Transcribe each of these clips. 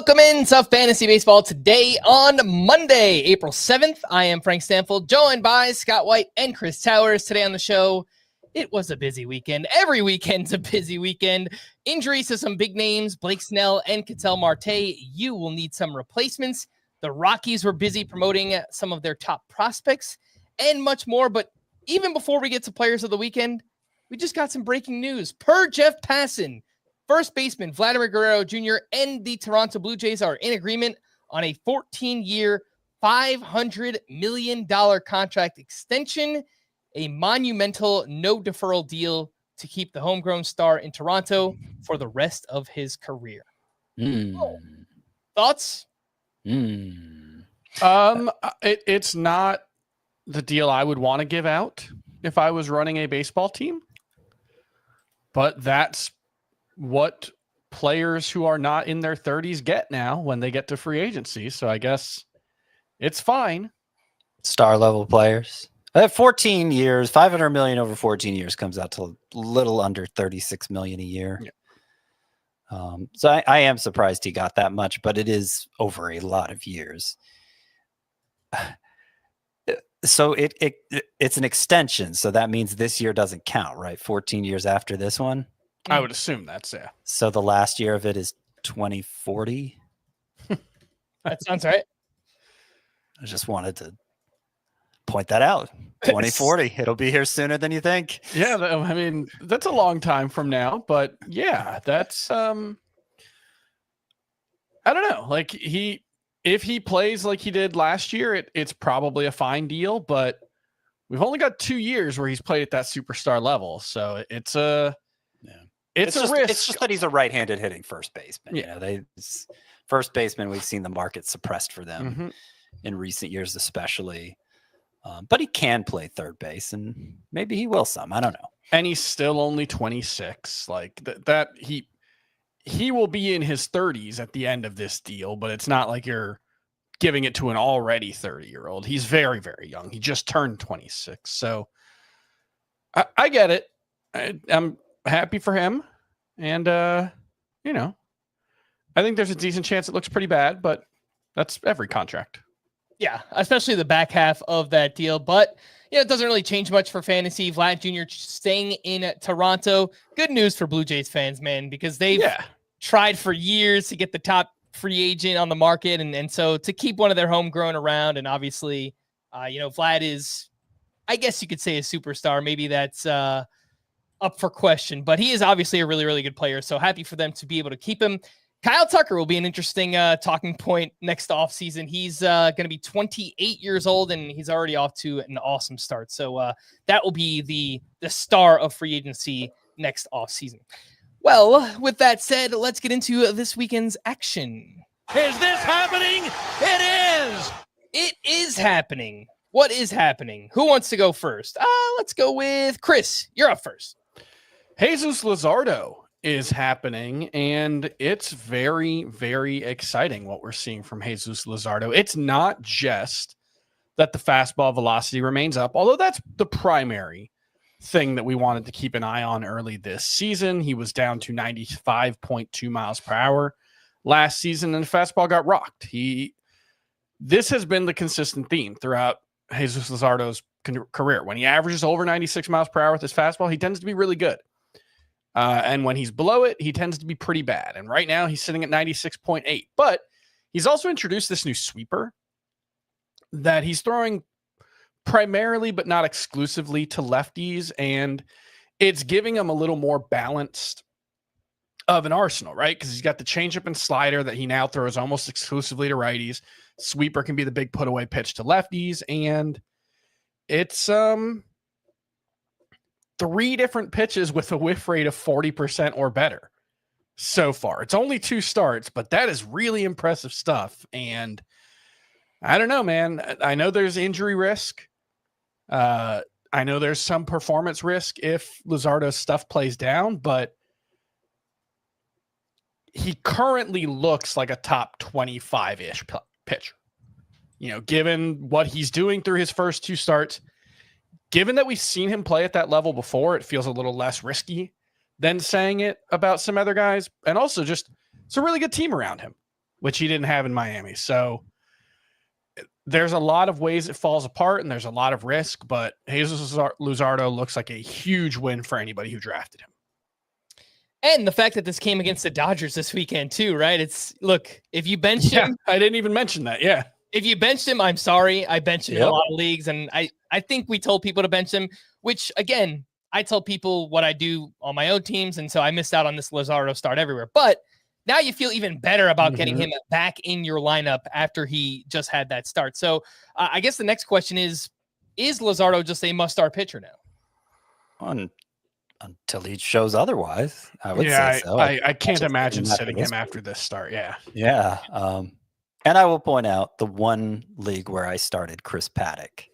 Welcome into Fantasy Baseball today on Monday, April 7th. I am Frank Stampfl, joined by Scott White and Chris Towers. Today on the show, it was a busy weekend. Every weekend's a busy weekend. Injuries to some big names, Blake Snell and Ketel Marte. You will need some replacements. The Rockies were busy promoting some of their top prospects and much more. But even before we get to players of the weekend, we just got some breaking news. Per Jeff Passan, first baseman Vlad Jr. and the Toronto Blue Jays are in agreement on a 14-year, $500 million contract extension, a monumental no-deferral deal to keep the homegrown star in Toronto for the rest of his career. Thoughts? It's not the deal I would want to give out if I was running a baseball team, but that's what players who are not in their 30s get now when they get to free agency. So I guess it's fine. Star level players. 14 years, 500 million over 14 years comes out to a little under 36 million a year. Yeah. So I am surprised he got that much, but it is over a lot of years. So it's an extension. So that means this year doesn't count, right? 14 years after this one. I would assume that's yeah. So the last year of it is 2040. That sounds right. I just wanted to point that out. 2040. It'll be here sooner than you think. Yeah, I mean, that's a long time from now, but yeah, that's I don't know. Like if he plays like he did last year, it's probably a fine deal, but we've only got 2 years where he's played at that superstar level. So it's a It's a risk. It's just that he's a right-handed hitting first baseman. Yeah. You know, first baseman, we've seen the market suppressed for them in recent years, especially. But he can play third base, and maybe he will some. I don't know. And he's still only 26. Like that he will be in his 30s at the end of this deal, but it's not like you're giving it to an already 30-year-old. He's very, very young. He just turned 26. So I get it. I'm happy for him. And, I think there's a decent chance it looks pretty bad, but that's every contract. Yeah, especially the back half of that deal. But, it doesn't really change much for fantasy. Vlad Jr. staying in Toronto. Good news for Blue Jays fans, man, because they've tried for years to get the top free agent on the market. And so to keep one of their homegrown around, and obviously, Vlad is, I guess you could say, a superstar. Maybe that's up for question, but he is obviously a really, really good player. So happy for them to be able to keep him. Kyle Tucker will be an interesting talking point next offseason. He's going to be 28 years old, and he's already off to an awesome start. So that will be the star of free agency next offseason. Well, with that said, let's get into this weekend's action. Is this happening? It is! It is happening. What is happening? Who wants to go first? Let's go with Chris. You're up first. Jesus Luzardo is happening, and it's very, very exciting what we're seeing from Jesus Luzardo. It's not just that the fastball velocity remains up, although that's the primary thing that we wanted to keep an eye on early this season. He was down to 95.2 miles per hour last season, and the fastball got rocked. This has been the consistent theme throughout Jesus Luzardo's career. When he averages over 96 miles per hour with his fastball, he tends to be really good. And when he's below it, he tends to be pretty bad. And right now he's sitting at 96.8. But he's also introduced this new sweeper that he's throwing primarily, but not exclusively, to lefties. And it's giving him a little more balanced of an arsenal, right? Because he's got the changeup and slider that he now throws almost exclusively to righties. Sweeper can be the big put away pitch to lefties. And it's 3 different pitches with a whiff rate of 40% or better so far. It's only 2 starts, but that is really impressive stuff. And I don't know, man. I know there's injury risk. I know there's some performance risk if Luzardo's stuff plays down, but he currently looks like a top 25-ish pitcher. Given what he's doing through his first 2 starts, given that we've seen him play at that level before, it feels a little less risky than saying it about some other guys. And also just, it's a really good team around him. which he didn't have in Miami. So there's a lot of ways it falls apart, and there's a lot of risk, but Jesus Luzardo looks like a huge win for anybody who drafted him. And the fact that this came against the Dodgers this weekend too, right? If you bench him, I didn't even mention that. Yeah. If you benched him, I'm sorry. I benched him in a lot of leagues, and I think we told people to bench him, which, again, I tell people what I do on my own teams, and so I missed out on this Luzardo start everywhere. But now you feel even better about getting him back in your lineup after he just had that start. So I guess the next question is Luzardo just a must-start pitcher now? Until he shows otherwise, I would say so. I can't imagine sitting him after this start. Yeah. Yeah. And I will point out the one league where I started Chris Paddock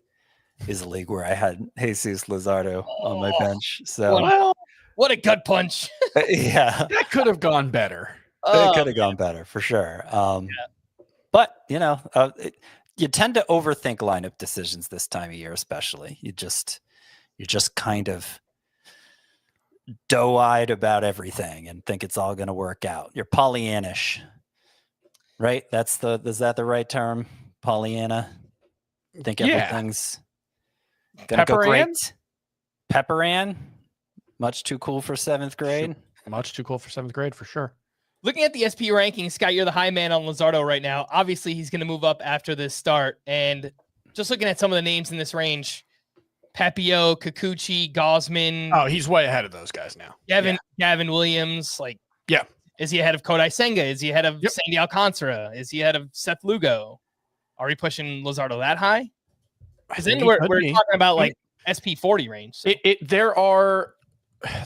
is a league where I had Jesus Luzardo on my bench. So what a gut punch. Yeah. That could have gone better. It could have gone better for sure. But you tend to overthink lineup decisions this time of year, especially. You're just kind of doe-eyed about everything and think it's all going to work out. You're Pollyannish. Right? Is that the right term? Pollyanna? Think everything's gonna go great. Pepper Ann? Much too cool for 7th grade. Much too cool for 7th grade for sure. Looking at the SP rankings, Scott, you're the high man on Luzardo right now. Obviously, he's going to move up after this start. And just looking at some of the names in this range, Papio, Kikuchi, Gosman. Oh, he's way ahead of those guys now. Gavin Williams, is he ahead of Kodai Senga? Is he ahead of Sandy Alcantara? Is he ahead of Seth Lugo? Are we pushing Luzardo that high? Because then we're talking about SP 40 range. So.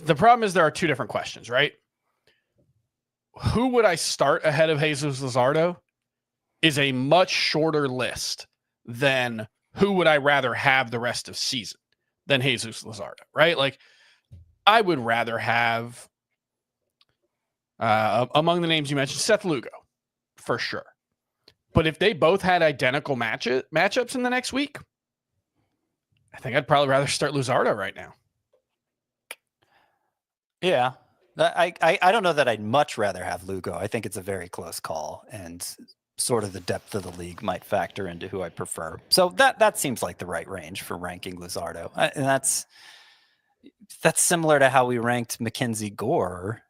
The problem is there are two different questions, right? Who would I start ahead of Jesus Luzardo is a much shorter list than who would I rather have the rest of season than Jesus Luzardo, right? Like, I would rather have among the names you mentioned, Seth Lugo, for sure. But if they both had identical matchups in the next week, I think I'd probably rather start Luzardo right now. Yeah. I don't know that I'd much rather have Lugo. I think it's a very close call, and sort of the depth of the league might factor into who I prefer. So that seems like the right range for ranking Luzardo. And that's similar to how we ranked Mackenzie Gore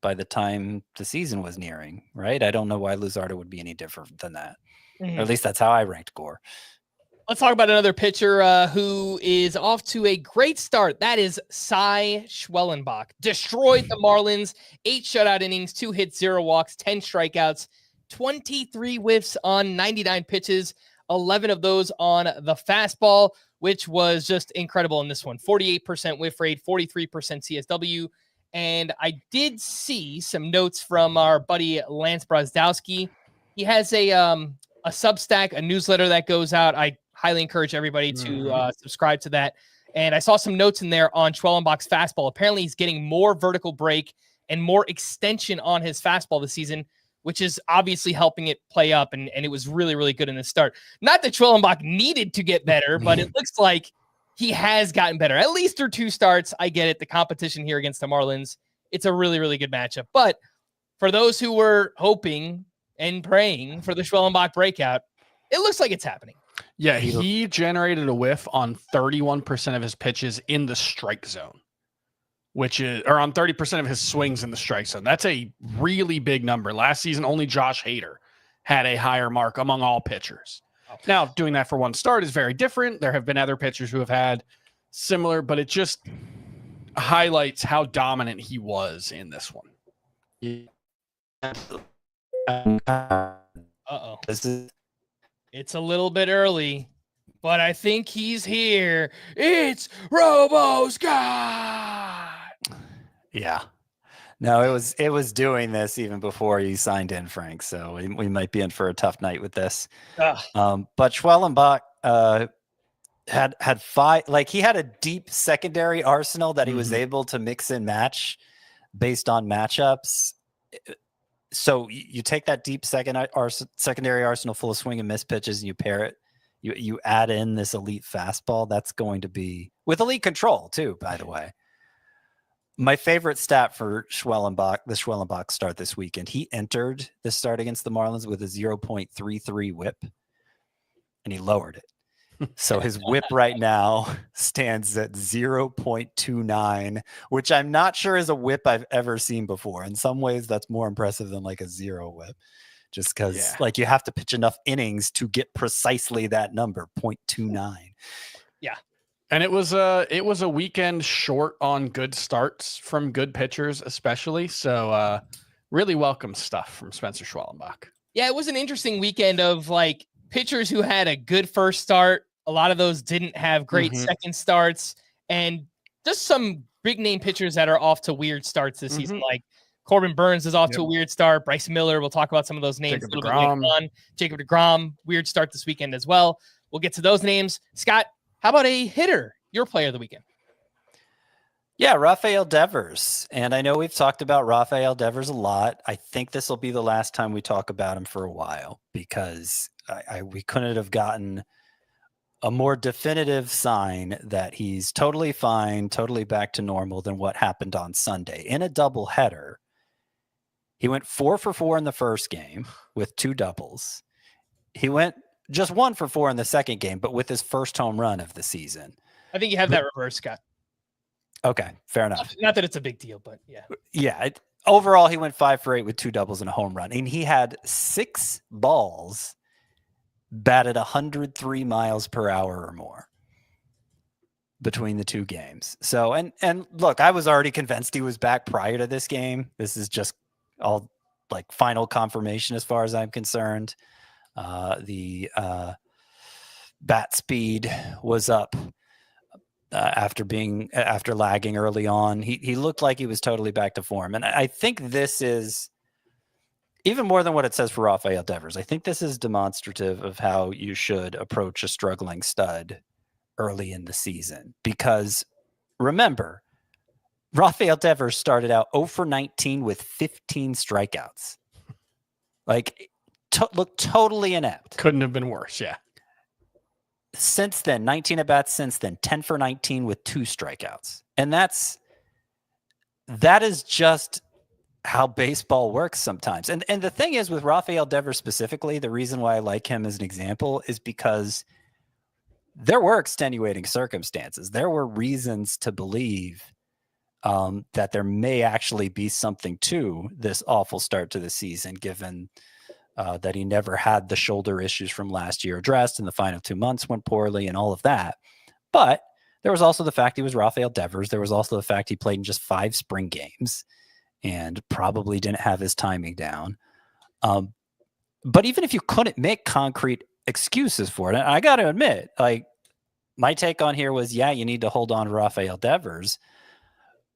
by the time the season was nearing, right? I don't know why Luzardo would be any different than that. Or at least that's how I ranked Gore. Let's talk about another pitcher who is off to a great start. That is Cy Schwellenbach. Destroyed the Marlins, 8 shutout innings, 2 hits, 0 walks, 10 strikeouts, 23 whiffs on 99 pitches, 11 of those on the fastball, which was just incredible in this one. 48% whiff rate, 43% CSW. And I did see some notes from our buddy Lance Brazdowski. He has a Substack, a newsletter that goes out. I highly encourage everybody to subscribe to that. And I saw some notes in there on Schwellenbach's fastball. Apparently, he's getting more vertical break and more extension on his fastball this season, which is obviously helping it play up. And it was really, really good in the start. Not that Schwellenbach needed to get better, but it looks like he has gotten better, at least through 2 starts. I get it. The competition here against the Marlins, it's a really, really good matchup. But for those who were hoping and praying for the Schwellenbach breakout, it looks like it's happening. Yeah, he generated a whiff on 31% of his pitches in the strike zone, or on 30% of his swings in the strike zone. That's a really big number. Last season, only Josh Hader had a higher mark among all pitchers. Now, doing that for 1 start is very different. There have been other pitchers who have had similar, but it just highlights how dominant he was in this one. Uh-oh. It's a little bit early, but I think he's here. It's Robo Scott. Yeah. No, it was doing this even before you signed in, Frank. So we might be in for a tough night with this. But Schwellenbach had 5, he had a deep secondary arsenal that he was able to mix and match based on matchups. So you take that deep secondary arsenal full of swing and miss pitches, and you pair it. You add in this elite fastball. That's going to be with elite control too, by the way. My favorite stat for Schwellenbach, the Schwellenbach start this weekend, he entered the start against the Marlins with a 0.33 whip, and he lowered it. So his whip right now stands at 0.29, which I'm not sure is a whip I've ever seen before. In some ways, that's more impressive than like a 0 whip, just because like you have to pitch enough innings to get precisely that number, 0.29. Yeah. And it was a weekend short on good starts from good pitchers, especially. So really welcome stuff from Spencer Schwellenbach. Yeah, it was an interesting weekend of like pitchers who had a good first start. A lot of those didn't have great second starts, and just some big name pitchers that are off to weird starts this season. Like Corbin Burns is off to a weird start. Bryce Miller, we'll talk about some of those names a little bit later on. Jacob deGrom, weird start this weekend as well. We'll get to those names. Scott, how about a hitter, your player of the weekend? Yeah, Rafael Devers. And I know we've talked about Rafael Devers a lot. I think this will be the last time we talk about him for a while, because we couldn't have gotten a more definitive sign that he's totally fine, totally back to normal than what happened on Sunday. In a doubleheader, he went 4 for 4 in the first game with 2 doubles. He went just 1 for 4 in the second game, but with his first home run of the season. I think you have that reverse, Scott. Okay, fair enough. Not that it's a big deal, but yeah. Yeah. Overall, he went 5 for 8 with 2 doubles and a home run. And he had 6 balls batted 103 miles per hour or more between the 2 games. So, and look, I was already convinced he was back prior to this game. This is just all like final confirmation as far as I'm concerned. The bat speed was up after lagging early on. He looked like he was totally back to form. And I think this is even more than what it says for Rafael Devers. I think this is demonstrative of how you should approach a struggling stud early in the season. Because remember, Rafael Devers started out 0 for 19 with 15 strikeouts. Like, looked totally inept. Couldn't have been worse, yeah. Since then, 19 at-bats since then, 10 for 19 with 2 strikeouts. And that is just how baseball works sometimes. And the thing is, with Rafael Devers specifically, the reason why I like him as an example is because there were extenuating circumstances. There were reasons to believe that there may actually be something to this awful start to the season, given that he never had the shoulder issues from last year addressed, and the final 2 months went poorly and all of that. But there was also the fact he was Rafael Devers. There was also the fact he played in just 5 spring games and probably didn't have his timing down. But even if you couldn't make concrete excuses for it, and I got to admit, like, my take on here was, yeah, you need to hold on to Rafael Devers,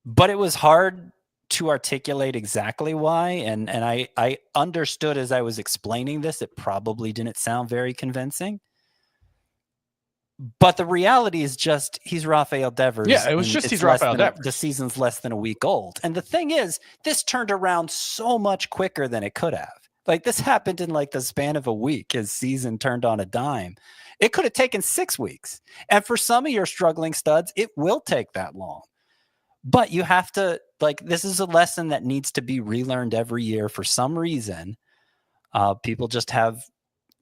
but it was hard to articulate exactly why. And I understood as I was explaining this, it probably didn't sound very convincing. But the reality is just he's Rafael Devers. Yeah, it was just he's Rafael Devers. The season's less than a week old. And the thing is, this turned around so much quicker than it could have. Like, this happened in like the span of a week. His season turned on a dime. It could have taken 6 weeks. And for some of your struggling studs, it will take that long. But you have to, like, this is a lesson that needs to be relearned every year. For some reason, people just have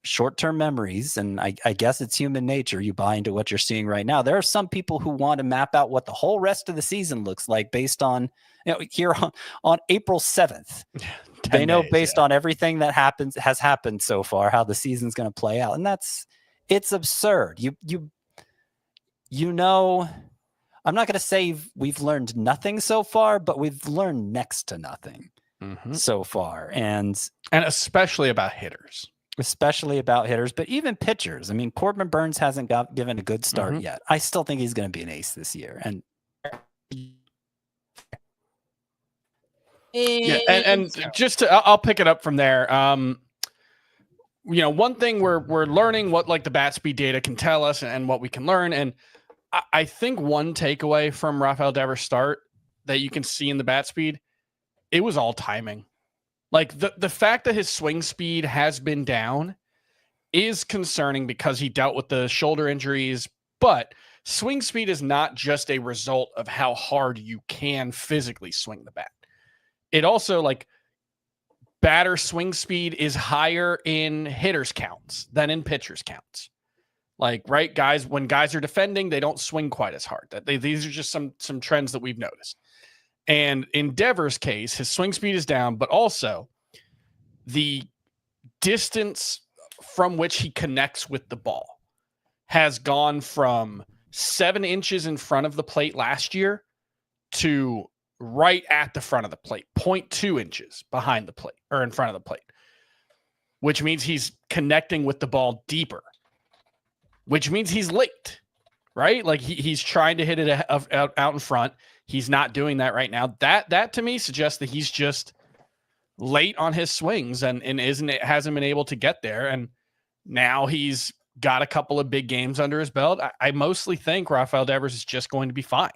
short-term memories, and I guess it's human nature. You buy into what you're seeing right now. There are some people who want to map out what the whole rest of the season looks like based on, here on April 7th. They know based on everything that has happened so far, how the season's going to play out. And it's absurd. You know, I'm not going to say we've learned nothing so far, but we've learned next to nothing so far. And especially about hitters. But even pitchers. I mean, Corbin Burns hasn't given a good start yet. I still think he's going to be an ace this year. And just I'll pick it up from there. One thing we're learning what like the bat speed data can tell us and what we can learn. And I think one takeaway from Rafael Devers' start that you can see in the bat speed, it was all timing. Like the fact that his swing speed has been down is concerning because he dealt with the shoulder injuries, but swing speed is not just a result of how hard you can physically swing the bat. It also, like, batter swing speed is higher in hitters counts than in pitchers counts. Like, right, guys, when guys are defending, they don't swing quite as hard. These are just some trends that we've noticed. And in Devers' case, his swing speed is down, but also the distance from which he connects with the ball has gone from 7 inches in front of the plate last year to right at the front of the plate, 0.2 inches behind the plate or in front of the plate, which means he's connecting with the ball deeper, which means he's late, right? Like he's trying to hit it out in front. He's not doing that right now. That to me suggests that he's just late on his swings and hasn't been able to get there. And now he's got a couple of big games under his belt. I mostly think Rafael Devers is just going to be fine.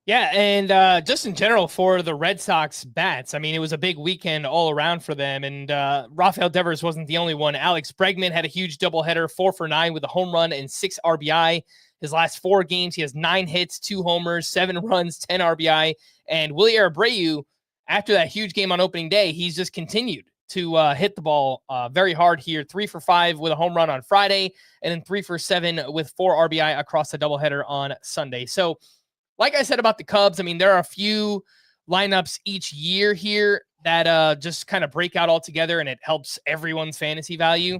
Yeah, and just in general for the Red Sox bats, I mean, it was a big weekend all around for them, and Rafael Devers wasn't the only one. Alex Bregman had a huge doubleheader, 4 for 9 with a home run and 6 RBI. His last 4 games, he has 9 hits, 2 homers, 7 runs, 10 RBI. And Willy Abreu, after that huge game on opening day, he's just continued to hit the ball very hard here. 3 for 5 with a home run on Friday, and then 3 for 7 with 4 RBI across the doubleheader on Sunday. So, like I said about the Cubs, I mean, there are a few lineups each year here that just kind of break out altogether, and it helps everyone's fantasy value.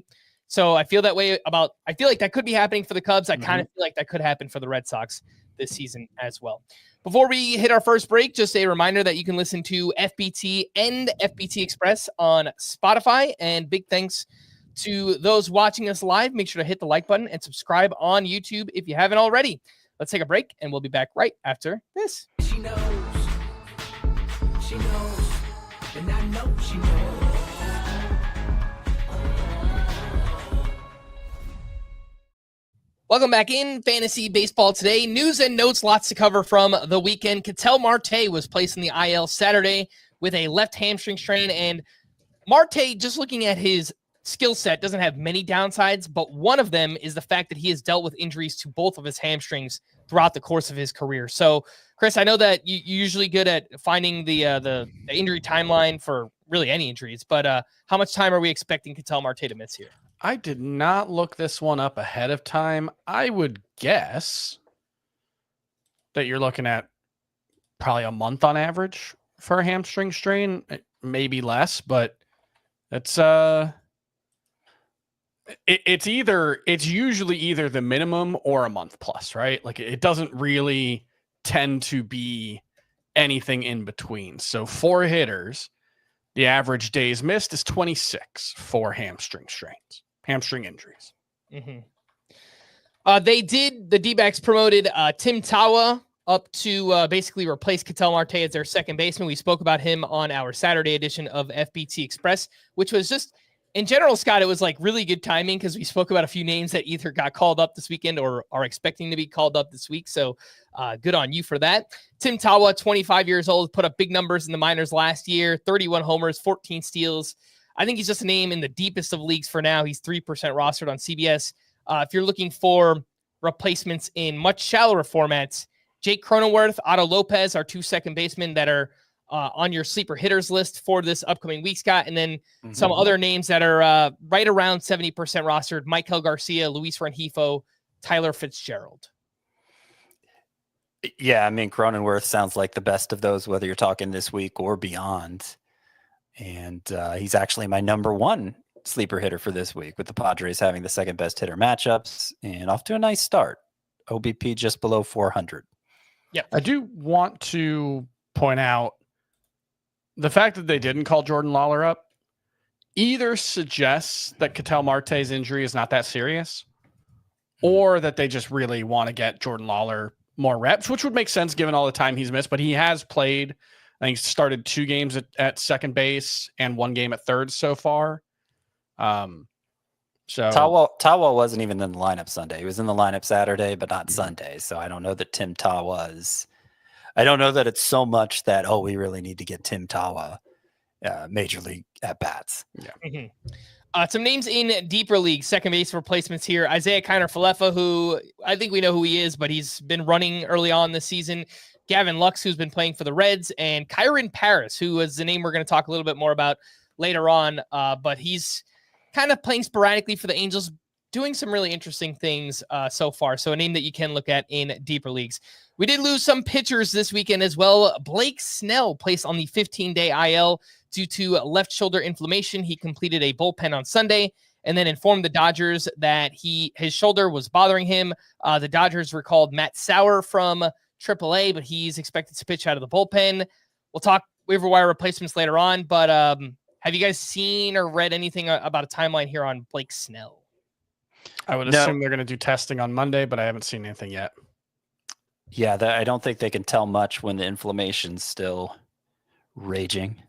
So I feel that way I feel like that could be happening for the Cubs. I kind of feel like that could happen for the Red Sox this season as well. Before we hit our first break, just a reminder that you can listen to FBT and FBT Express on Spotify. And big thanks to those watching us live. Make sure to hit the like button and subscribe on YouTube if you haven't already. Let's take a break, and we'll be back right after this. She knows, and I know she knows. Welcome back in Fantasy Baseball today. News and notes, lots to cover from the weekend. Ketel Marte was placed in the IL Saturday with a left hamstring strain, and Marte, just looking at his skill set, doesn't have many downsides, but one of them is the fact that he has dealt with injuries to both of his hamstrings throughout the course of his career. So, Chris, I know that you're usually good at finding the injury timeline for really any injuries, but how much time are we expecting Ketel Marte to miss here? I did not look this one up ahead of time. I would guess that you're looking at probably a month on average for a hamstring strain, maybe less, but it's it's usually either the minimum or a month plus, right? Like it doesn't really tend to be anything in between. So for hitters, the average days missed is 26 for hamstring injuries. Mm-hmm. The D-backs promoted Tim Tawa up to basically replace Ketel Marte as their second baseman. We spoke about him on our Saturday edition of FBT Express, which was just, in general, Scott, it was like really good timing because we spoke about a few names that either got called up this weekend or are expecting to be called up this week. So good on you for that. Tim Tawa, 25 years old, put up big numbers in the minors last year, 31 homers, 14 steals. I think he's just a name in the deepest of leagues for now. He's 3% rostered on CBS. If you're looking for replacements in much shallower formats, Jake Cronenworth, Otto Lopez are 2 second basemen that are on your sleeper hitters list for this upcoming week, Scott. And then some other names that are right around 70% rostered: Michael Garcia, Luis Rengifo, Tyler Fitzgerald. Yeah, I mean, Cronenworth sounds like the best of those, whether you're talking this week or beyond. And he's actually my number 1 sleeper hitter for this week, with the Padres having the second best hitter matchups and off to a nice start. OBP just below 400. Yeah, I do want to point out the fact that they didn't call Jordan Lawler up either suggests that Ketel Marte's injury is not that serious, or that they just really want to get Jordan Lawler more reps, which would make sense given all the time he's missed. But he has played, I think, started 2 games at second base and 1 game at third so far. So Tawa wasn't even in the lineup Sunday. He was in the lineup Saturday, but not Sunday. So I don't know that Tim Tawa is. I don't know that it's so much that, we really need to get Tim Tawa major league at bats. Yeah. Mm-hmm. Some names in deeper leagues, second base replacements here. Isaiah Kiner-Falefa, who I think we know who he is, but he's been running early on this season. Gavin Lux, who's been playing for the Reds, and Kyron Paris, who is the name we're going to talk a little bit more about later on. But he's kind of playing sporadically for the Angels, doing some really interesting things so far. So a name that you can look at in deeper leagues. We did lose some pitchers this weekend as well. Blake Snell placed on the 15-day IL due to left shoulder inflammation. He completed a bullpen on Sunday and then informed the Dodgers that his shoulder was bothering him. The Dodgers recalled Matt Sauer from AAA, but he's expected to pitch out of the bullpen. We'll talk waiver wire replacements later on, but have you guys seen or read anything about a timeline here on Blake Snell? I would assume they're going to do testing on Monday, but I haven't seen anything yet. Yeah, I don't think they can tell much when the inflammation's still raging.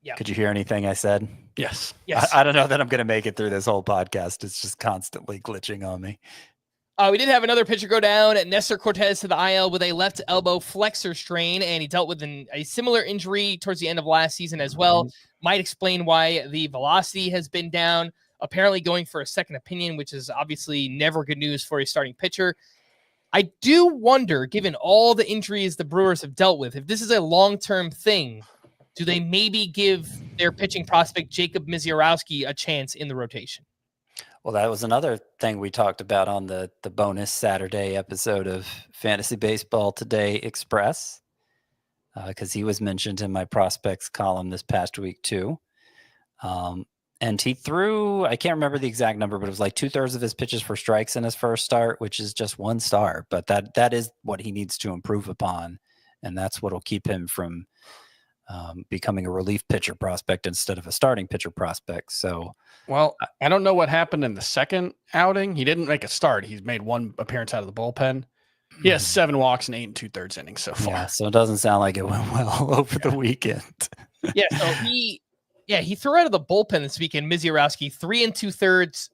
Yeah. Could you hear anything I said? Yes. I don't know that I'm going to make it through this whole podcast. It's just constantly glitching on me. We did have another pitcher go down. Nestor Cortez to the IL with a left elbow flexor strain, and he dealt with a similar injury towards the end of last season as well. Might explain why the velocity has been down. Apparently going for a second opinion, which is obviously never good news for a starting pitcher. I do wonder, given all the injuries the Brewers have dealt with, if this is a long-term thing, do they maybe give their pitching prospect Jacob Misiorowski a chance in the rotation? Well, that was another thing we talked about on the bonus Saturday episode of Fantasy Baseball Today Express, because he was mentioned in my prospects column this past week too. And he threw, I can't remember the exact number, but it was like 2/3 of his pitches for strikes in his first start, which is just one start. But that is what he needs to improve upon. And that's what will keep him from becoming a relief pitcher prospect instead of a starting pitcher prospect. So, well, I don't know what happened in the second outing. He didn't make a start. He's made one appearance out of the bullpen. He has 7 walks and 8 2/3 innings so far. Yeah, so it doesn't sound like it went well over the weekend. Yeah, so he threw out of the bullpen this weekend. Misiorowski, 3 2/3,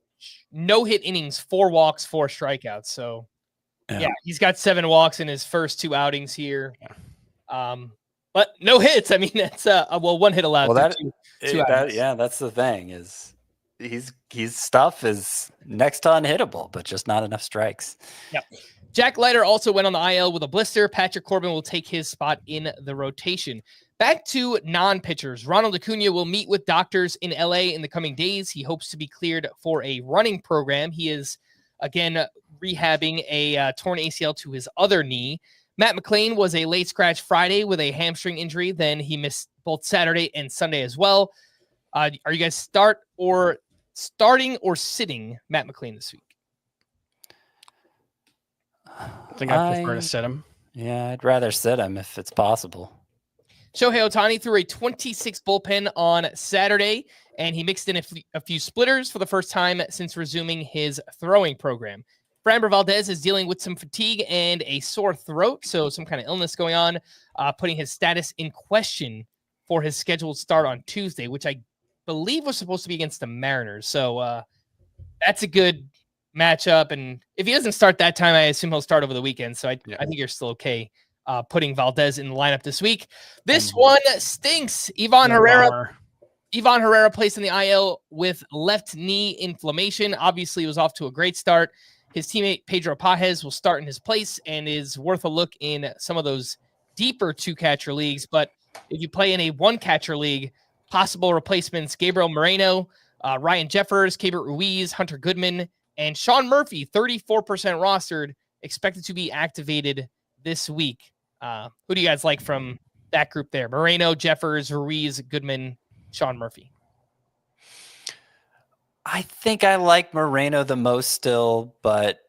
no hit innings, 4 walks, 4 strikeouts. So yeah, he's got 7 walks in his first 2 outings here. But no hits. I mean, that's 1 hit allowed. Well, two that's the thing is he's stuff is next to unhittable, but just not enough strikes. Yeah. Jack Leiter also went on the IL with a blister. Patrick Corbin will take his spot in the rotation. Back to non-pitchers. Ronald Acuna will meet with doctors in LA in the coming days. He hopes to be cleared for a running program. He is, again, rehabbing a torn ACL to his other knee. Matt McLain was a late scratch Friday with a hamstring injury. Then he missed both Saturday and Sunday as well. Are you guys starting or sitting Matt McLain this week? I think I prefer to sit him. Yeah, I'd rather sit him if it's possible. Shohei Ohtani threw a 26 bullpen on Saturday, and he mixed in a few splitters for the first time since resuming his throwing program. Framber Valdez is dealing with some fatigue and a sore throat, so some kind of illness going on, putting his status in question for his scheduled start on Tuesday, which I believe was supposed to be against the Mariners. So that's a good matchup, and if he doesn't start that time, I assume he'll start over the weekend, so I think you're still okay putting Valdez in the lineup this week. This one stinks. Ivan Herrera placed in the IL with left knee inflammation. Obviously, he was off to a great start. His teammate Pedro Pajes will start in his place and is worth a look in some of those deeper 2-catcher leagues. But if you play in a 1-catcher league, possible replacements Gabriel Moreno, Ryan Jeffers, Keibert Ruiz, Hunter Goodman, and Sean Murphy, 34% rostered, expected to be activated this week. Who do you guys like from that group there? Moreno, Jeffers, Ruiz, Goodman, Sean Murphy. I think I like Moreno the most still, but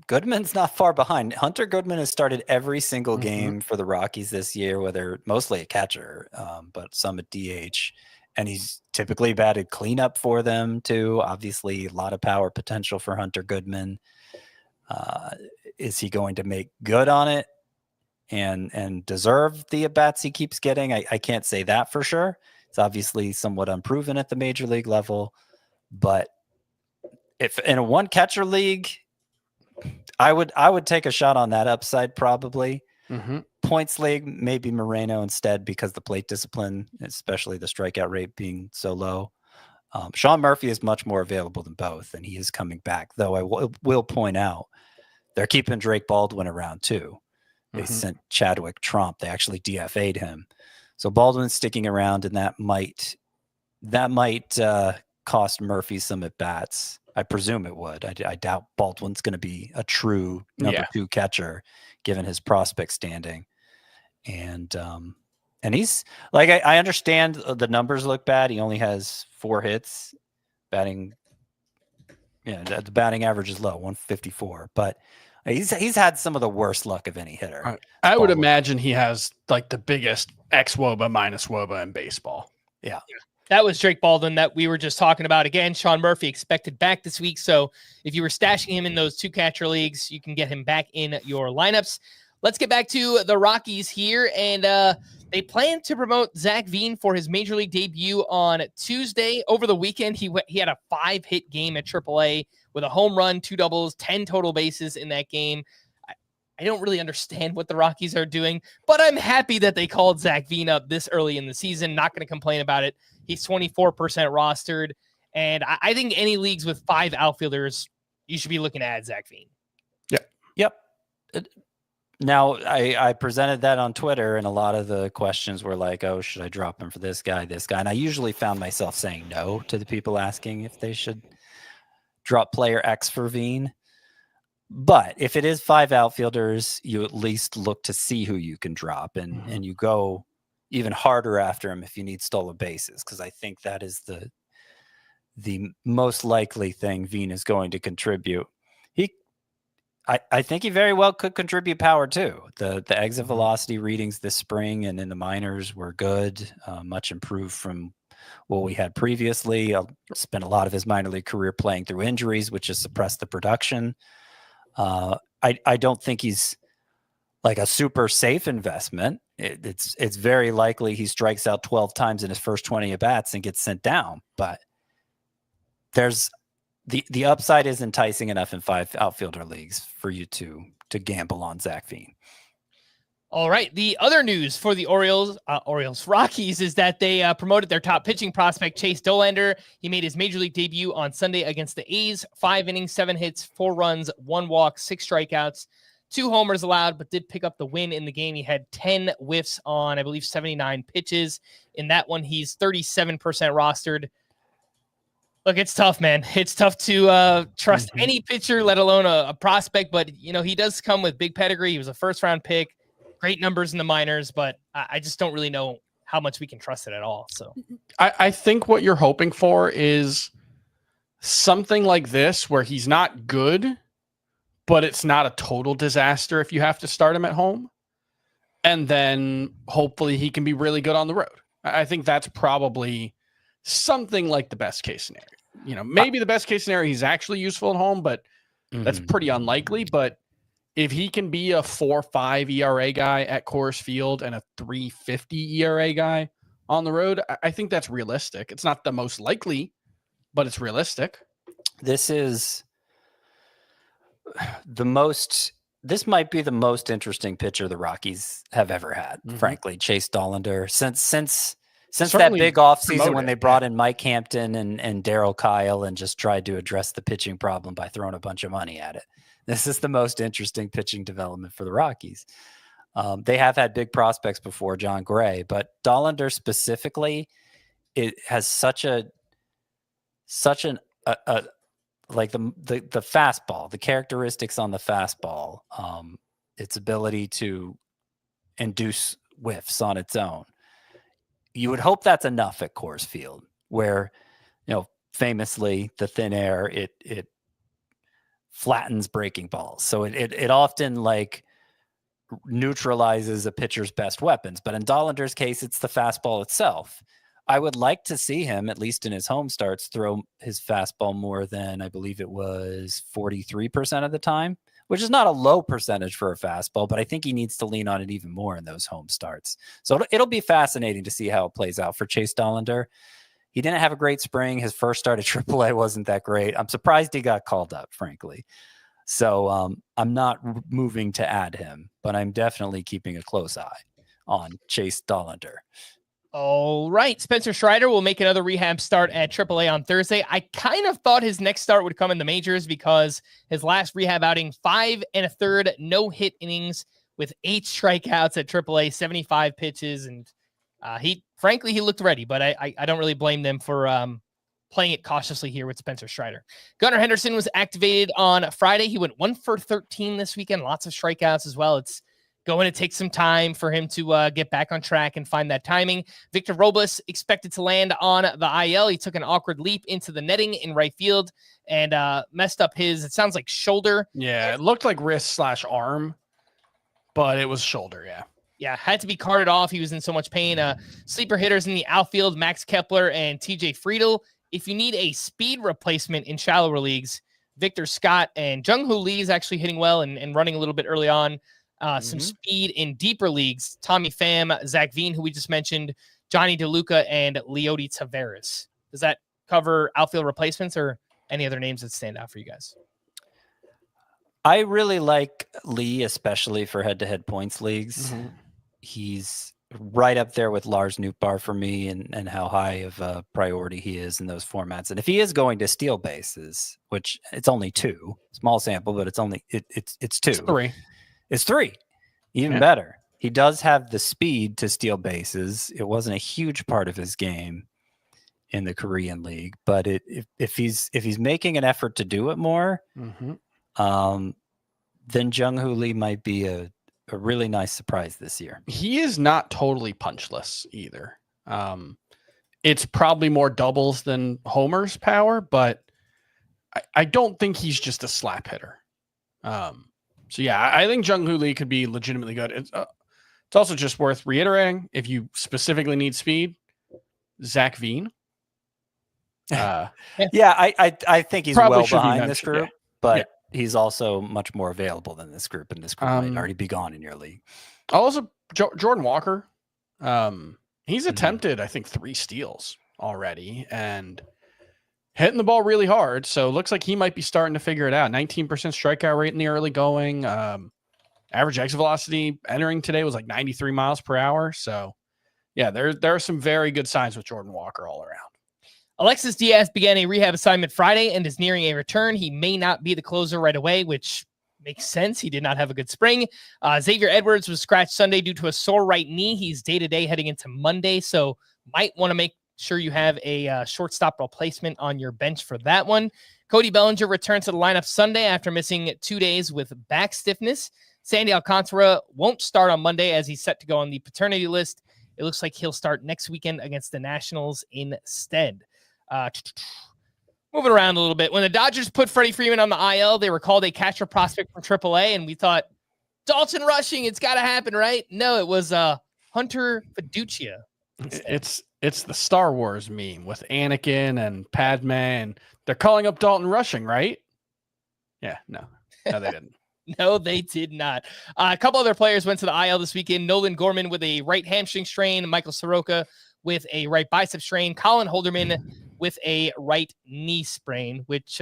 Goodman's not far behind. Hunter Goodman has started every single game for the Rockies this year, whether mostly a catcher, but some at DH. And he's typically batted cleanup for them too. Obviously, a lot of power potential for Hunter Goodman. Is he going to make good on it and deserve the at-bats he keeps getting? I can't say that for sure. It's obviously somewhat unproven at the major league level, but if in a 1-catcher league, I would take a shot on that upside probably. Points league, maybe Moreno instead because the plate discipline, especially the strikeout rate being so low. Sean Murphy is much more available than both, and he is coming back. Though I will point out they're keeping Drake Baldwin around too. They sent Chadwick Trump. They actually DFA'd him. So Baldwin's sticking around, and that might cost Murphy some at bats. I presume it would. I doubt Baldwin's going to be a true number 2 catcher, given his prospect standing. And he's like, I understand the numbers look bad. He only has 4 hits, batting. Yeah, the batting average is low, 154. But he's had some of the worst luck of any hitter. I would imagine he has like the biggest ex-WOBA minus WOBA in baseball. Yeah. That was Drake Baldwin that we were just talking about. Again, Sean Murphy expected back this week. So if you were stashing him in those 2 catcher leagues, you can get him back in your lineups. Let's get back to the Rockies here. And they plan to promote Zach Veen for his major league debut on Tuesday. Over the weekend, he had a 5-hit game at AAA with a home run, 2 doubles, 10 total bases in that game. I don't really understand what the Rockies are doing, but I'm happy that they called Zach Veen up this early in the season. Not going to complain about it. He's 24% rostered, and I think any leagues with 5 outfielders, you should be looking to add Zach Veen. Yep. Now, I presented that on Twitter, and a lot of the questions were like, oh, should I drop him for this guy? And I usually found myself saying no to the people asking if they should drop player X for Veen. But if it is 5 outfielders, you at least look to see who you can drop, and you go even harder after him if you need stolen bases, because I think that is the most likely thing Veen is going to contribute. I think he very well could contribute power too. The exit velocity readings this spring and in the minors were good, much improved from what we had previously. Spent a lot of his minor league career playing through injuries, which has suppressed the production. I don't think he's like a super safe investment. It's very likely he strikes out 12 times in his first 20 at bats and gets sent down. But there's the upside is enticing enough in 5 outfielder leagues for you to gamble on Zach Veen. All right. The other news for the Rockies is that they promoted their top pitching prospect, Chase Dollander. He made his major league debut on Sunday against the A's. 5 innings, 7 hits, 4 runs, 1 walk, 6 strikeouts, 2 homers allowed, but did pick up the win in the game. He had 10 whiffs on, I believe, 79 pitches. In that one, he's 37% rostered. Look, it's tough, man. It's tough to trust any pitcher, let alone a prospect. But, he does come with big pedigree. He was a first-round pick. Great numbers in the minors, but I just don't really know how much we can trust it at all. So I think what you're hoping for is something like this where he's not good, but it's not a total disaster if you have to start him at home. And then hopefully he can be really good on the road. I think that's probably something like the best case scenario. Maybe the best case scenario, he's actually useful at home, but that's pretty unlikely. But if he can be a 4.5 ERA guy at Coors Field and a 3.50 ERA guy on the road, I think that's realistic. It's not the most likely, but it's realistic. This might be the most interesting pitcher the Rockies have ever had, frankly, Chase Dollander. Since that big offseason when they brought in Mike Hampton and Darryl Kyle and just tried to address the pitching problem by throwing a bunch of money at it. This is the most interesting pitching development for the Rockies. They have had big prospects before, John Gray, but Dollander specifically, it has such an like the fastball, the characteristics on the fastball, its ability to induce whiffs on its own. You would hope that's enough at Coors Field, where, famously the thin air, it flattens breaking balls. So it often like neutralizes a pitcher's best weapons. But in Dollander's case, it's the fastball itself. I would like to see him, at least in his home starts, throw his fastball more than, I believe it was 43% of the time, which is not a low percentage for a fastball, but I think he needs to lean on it even more in those home starts. So it'll be fascinating to see how it plays out for Chase Dollander. He didn't have a great spring. His first start at AAA wasn't that great. I'm surprised he got called up, frankly. So I'm not moving to add him, but I'm definitely keeping a close eye on Chase Dollander. All right. Spencer Strider will make another rehab start at AAA on Thursday. I kind of thought his next start would come in the majors because his last rehab outing, 5 1/3 no-hit innings with 8 strikeouts at AAA, 75 pitches. And he looked ready, but I don't really blame them for playing it cautiously here with Spencer Strider. Gunnar Henderson was activated on Friday. He went 1 for 13 this weekend. Lots of strikeouts as well. It's going to take some time for him to get back on track and find that timing. Victor Robles expected to land on the IL. He took an awkward leap into the netting in right field and messed up his, it sounds like, shoulder. Yeah, it looked like wrist/arm, but it was shoulder, yeah. Yeah, had to be carted off. He was in so much pain. Sleeper hitters in the outfield, Max Kepler and TJ Friedel. If you need a speed replacement in shallower leagues, Victor Scott and Jung-Hoo Lee is actually hitting well and running a little bit early on. Some speed in deeper leagues, Tommy Pham, Zach Veen, who we just mentioned, Johnny DeLuca, and Leody Taveras. Does that cover outfield replacements or any other names that stand out for you guys? I really like Lee, especially for head-to-head points leagues. He's right up there with Lars Nootbaar for me and how high of a priority he is in those formats. And if he is going to steal bases, which it's only 2, small sample, but it's 2. It's 3. It's 3. Even better. He does have the speed to steal bases. It wasn't a huge part of his game in the Korean League, but if he's making an effort to do it more, then Jung-Hoo Lee might be a really nice surprise this year. He is not totally punchless either. It's probably more doubles than homers power, but I don't think he's just a slap hitter. So yeah, I think Jung-Hoo Lee could be legitimately good. It's also just worth reiterating, if you specifically need speed, Zach Veen. Yeah, I think he's well behind this group, but he's also much more available than this group, and this group might already be gone in your league. Also, Jordan Walker, he's attempted, I think, 3 steals already, and hitting the ball really hard. So it looks like he might be starting to figure it out. 19% strikeout rate in the early going. Average exit velocity entering today was like 93 miles per hour. So yeah, there are some very good signs with Jordan Walker all around. Alexis Diaz began a rehab assignment Friday and is nearing a return. He may not be the closer right away, which makes sense. He did not have a good spring. Xavier Edwards was scratched Sunday due to a sore right knee. He's day-to-day heading into Monday, so might want to make sure you have a shortstop replacement on your bench for that one. Cody Bellinger returned to the lineup Sunday after missing 2 days with back stiffness. Sandy Alcantara won't start on Monday as he's set to go on the paternity list. It looks like he'll start next weekend against the Nationals instead. Moving around a little bit. When the Dodgers put Freddie Freeman on the IL, they were called a catcher prospect from AAA, and we thought, Dalton Rushing, it's got to happen, right? No, it was Hunter Fiducia. It's the Star Wars meme with Anakin and Padme, and they're calling up Dalton Rushing, right? Yeah, no, they didn't. No, they did not. A couple other players went to the IL this weekend. Nolan Gorman with a right hamstring strain, Michael Soroka with a right bicep strain, Colin Holderman with a right knee sprain, which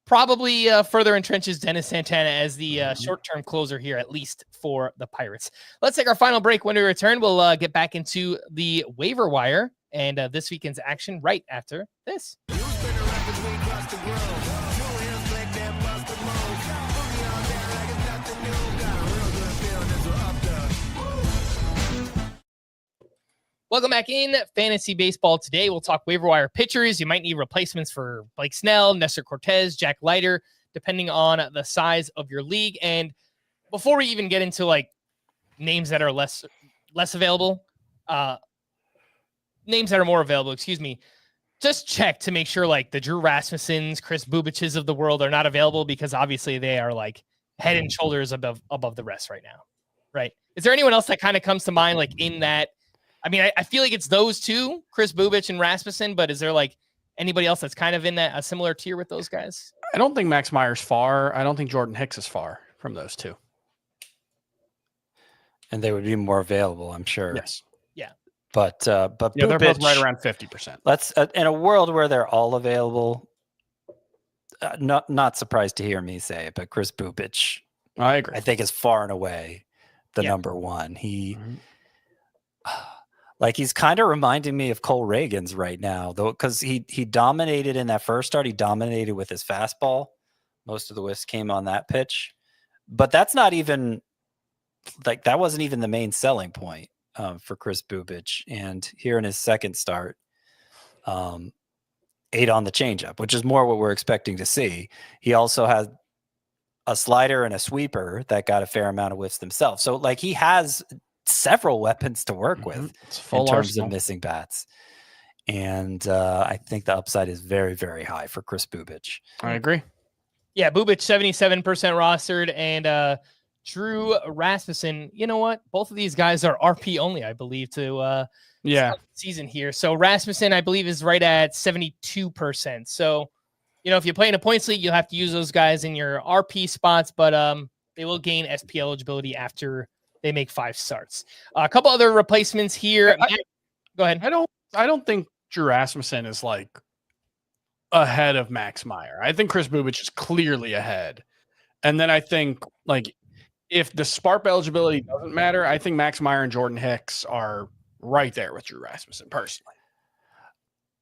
probably further entrenches Dennis Santana as the short-term closer here, at least for the Pirates. Let's take our final break. When we return, we'll get back into the waiver wire and this weekend's action right after this. Welcome back in Fantasy Baseball. Today, we'll talk waiver wire pitchers. You might need replacements for Blake Snell, Nestor Cortez, Jack Leiter, depending on the size of your league. And before we even get into like names that are less available, names that are more available, excuse me, just check to make sure like the Drew Rasmussens, Chris Bubiches of the world are not available, because obviously they are like head and shoulders above the rest right now, right? Is there anyone else that kind of comes to mind like in that? I mean, I feel like it's those two, Chris Bubich and Rasmussen, but is there like anybody else that's kind of in that a similar tier with those guys? I don't think Max Meyer's far. I don't think Jordan Hicks is far from those two. And they would be more available, I'm sure. Yes. Yeah. But yeah, Bubich, they're both right around 50%. Let's in a world where they're all available, not surprised to hear me say it, but Chris Bubich, I agree. I think is far and away the number one. Like he's kind of reminding me of Cole Reagans right now, though, because he dominated in that first start. He dominated with his fastball. Most of the whiffs came on that pitch, but that's not even like that wasn't even the main selling point for Kris Bubic. And here in his second start, 8 on the changeup, which is more what we're expecting to see. He also had a slider and a sweeper that got a fair amount of whiffs themselves. So like he has several weapons to work with in terms of missing bats. And I think the upside is very, very high for Kris Bubic. I agree. Yeah, Bubic 77% rostered, and Drew Rasmussen. You know what? Both of these guys are RP only, I believe, to start the season here. So Rasmussen, I believe, is right at 72%. So, if you play in a points league, you'll have to use those guys in your RP spots, but they will gain SP eligibility after they make 5 starts. A couple other replacements here. Go ahead. I don't think Drew Rasmussen is like ahead of Max Meyer. I think Kris Bubic is clearly ahead. And then I think like if the SPARP eligibility doesn't matter, I think Max Meyer and Jordan Hicks are right there with Drew Rasmussen personally.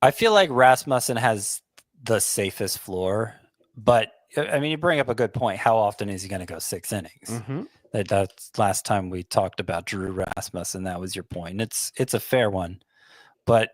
I feel like Rasmussen has the safest floor, but I mean, you bring up a good point. How often is he going to go 6 innings? Mm-hmm. That's last time we talked about Drew Rasmussen. That was your point. It's a fair one, but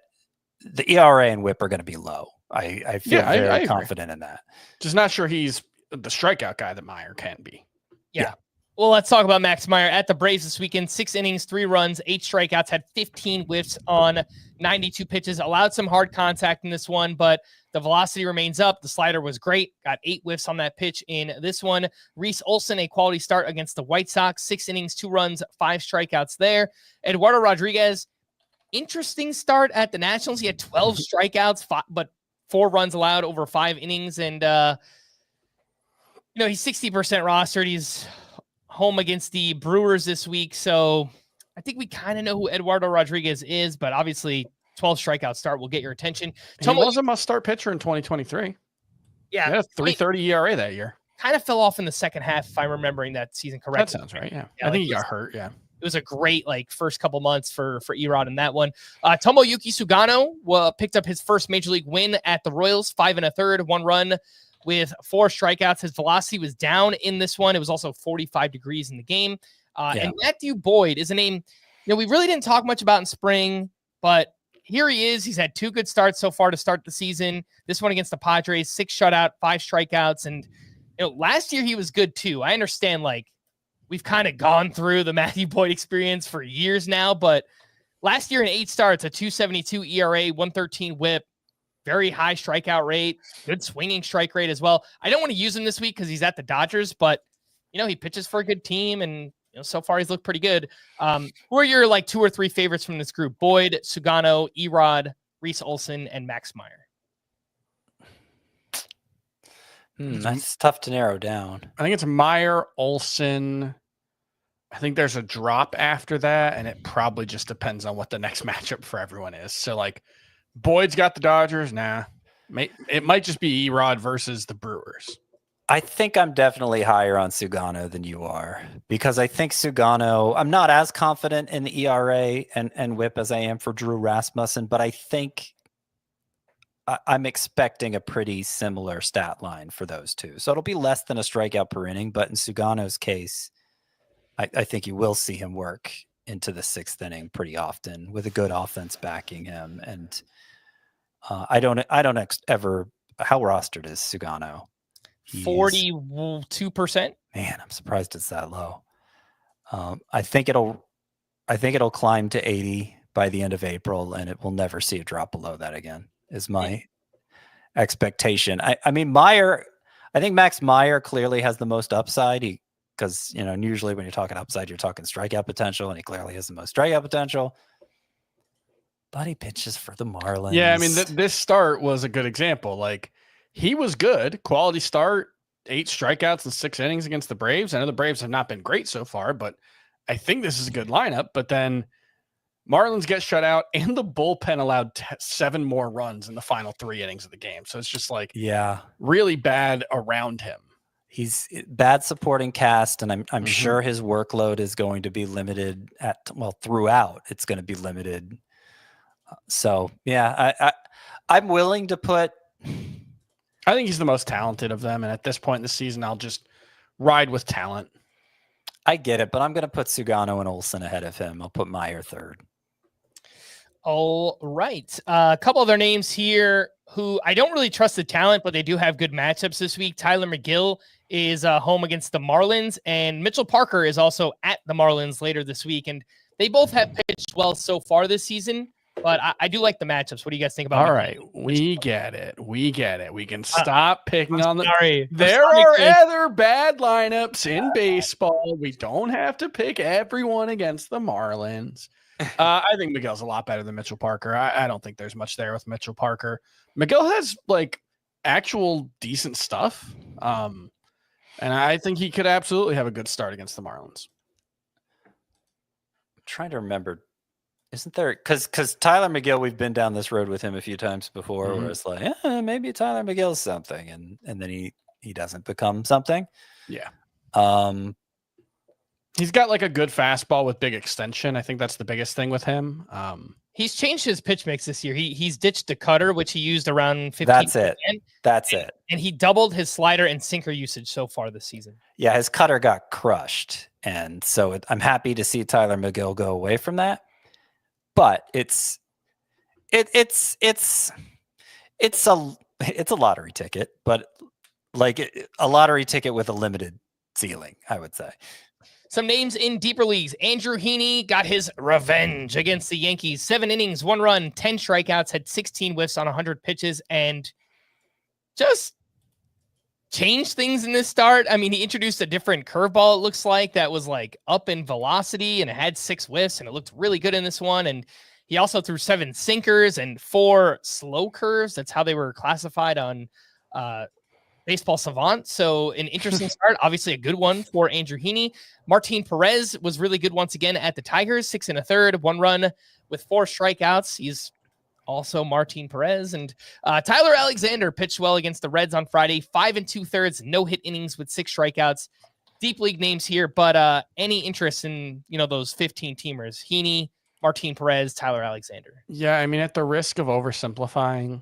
the ERA and WHIP are going to be low. I feel very confident in that. Just not sure he's the strikeout guy that Meyer can be. Yeah. Well, let's talk about Max Meyer at the Braves this weekend. 6 innings, 3 runs, 8 strikeouts, had 15 whiffs on 92 pitches, allowed some hard contact in this one, but the velocity remains up. The slider was great. Got 8 whiffs on that pitch in this one. Reese Olson, a quality start against the White Sox. 6 innings, 2 runs, 5 strikeouts there. Eduardo Rodriguez, interesting start at the Nationals. He had 12 strikeouts, but 4 runs allowed over 5 innings. And, he's 60% rostered. He's home against the Brewers this week. So I think we kind of know who Eduardo Rodriguez is, but obviously 12 strikeout start will get your attention. He was a must-start pitcher in 2023. Yeah. He had a 3.30 ERA that year. Kind of fell off in the second half, if I'm remembering that season correctly. That sounds right, yeah. I think he got hurt, yeah. It was a great first couple months for Erod in that one. Tomoyuki Sugano picked up his first major league win at the Royals, 5 1/3, 1 run with 4 strikeouts. His velocity was down in this one. It was also 45 degrees in the game. And Matthew Boyd is a name we really didn't talk much about in spring, but here he is. He's had 2 good starts so far to start the season. This one against the Padres, 6 shutout, 5 strikeouts. And last year he was good too. I understand we've kind of gone through the Matthew Boyd experience for years now, but last year in 8 starts, a 2.72 ERA, 1.13 WHIP, very high strikeout rate, good swinging strike rate as well. I don't want to use him this week because he's at the Dodgers, but he pitches for a good team, and so far he's looked pretty good. Who are your 2 or 3 favorites from this group? Boyd, Sugano, Erod, Reese Olson, and Max Meyer. That's tough to narrow down. I think it's Meyer, Olson. I think there's a drop after that, and it probably just depends on what the next matchup for everyone is. So, Boyd's got the Dodgers. It might just be Erod versus the Brewers. I think I'm definitely higher on Sugano than you are, because I think Sugano, I'm not as confident in the ERA and WHIP as I am for Drew Rasmussen, but I think I'm expecting a pretty similar stat line for those two. So it'll be less than a strikeout per inning, but in Sugano's case, I think you will see him work into the 6th inning pretty often with a good offense backing him. And I don't ever, how rostered is Sugano? 42%. Man, I'm surprised it's that low. I think it'll climb to 80 by the end of April, and it will never see a drop below that again, is my expectation. I mean, Meyer, I think Max Meyer clearly has the most upside. Because usually when you're talking upside, you're talking strikeout potential, and he clearly has the most strikeout potential. But he pitches for the Marlins. Yeah, I mean, this start was a good example. He was good, quality start, 8 strikeouts in 6 innings against the Braves. I know the Braves have not been great so far, but I think this is a good lineup. But then Marlins get shut out, and the bullpen allowed 7 more runs in the final 3 innings of the game. So it's just really bad around him. He's bad supporting cast, and I'm sure his workload is going to be limited throughout. It's going to be limited So yeah, I'm willing to put. I think he's the most talented of them, and at this point in the season, I'll just ride with talent. I get it, but I'm going to put Sugano and Olsen ahead of him. I'll put Meyer third. All right. A couple other names here who I don't really trust the talent, but they do have good matchups this week. Tyler McGill is home against the Marlins, and Mitchell Parker is also at the Marlins later this week. And they both have pitched well so far this season, but I do like the matchups. What do you guys think about All McGill? right. We get it. We get it. We can stop picking on the. Sorry. There are other bad lineups in baseball. We don't have to pick everyone against the Marlins. I think Miguel's a lot better than Mitchell Parker. I don't think there's much there with Mitchell Parker. Miguel has like actual decent stuff. And I think he could absolutely have a good start against the Marlins. I'm trying to remember. Isn't there, because Tyler McGill, we've been down this road with him a few times before, where it's like, maybe Tyler McGill's something, and then he doesn't become something. Yeah. He's got like a good fastball with big extension. I think that's the biggest thing with him. He's changed his pitch mix this year. He's ditched the cutter, which he used around 15%. That's it. And he doubled his slider and sinker usage so far this season. Yeah, his cutter got crushed, and so I'm happy to see Tyler McGill go away from that. But it's a lottery ticket, but like a lottery ticket with a limited ceiling, I would say. Some names in deeper leagues. Andrew Heaney got his revenge against the Yankees. 7 innings, 1 run, 10 strikeouts, had 16 whiffs on 100 pitches, and just changed things in this start. I mean, he introduced a different curveball, it looks like, that was like up in velocity, and it had 6 whiffs, and it looked really good in this one. And he also threw 7 sinkers and 4 slow curves. That's how they were classified on Baseball Savant. So an interesting start, obviously a good one for Andrew Heaney. Martin Perez was really good once again at the Tigers, 6 1/3, 1 run with 4 strikeouts. He's also Martin Perez. And Tyler Alexander pitched well against the Reds on Friday, 5 2/3, no hit innings with 6 strikeouts. Deep league names here, but any interest in those 15 teamers? Heaney, Martin Perez, Tyler Alexander. Yeah, I mean, at the risk of oversimplifying,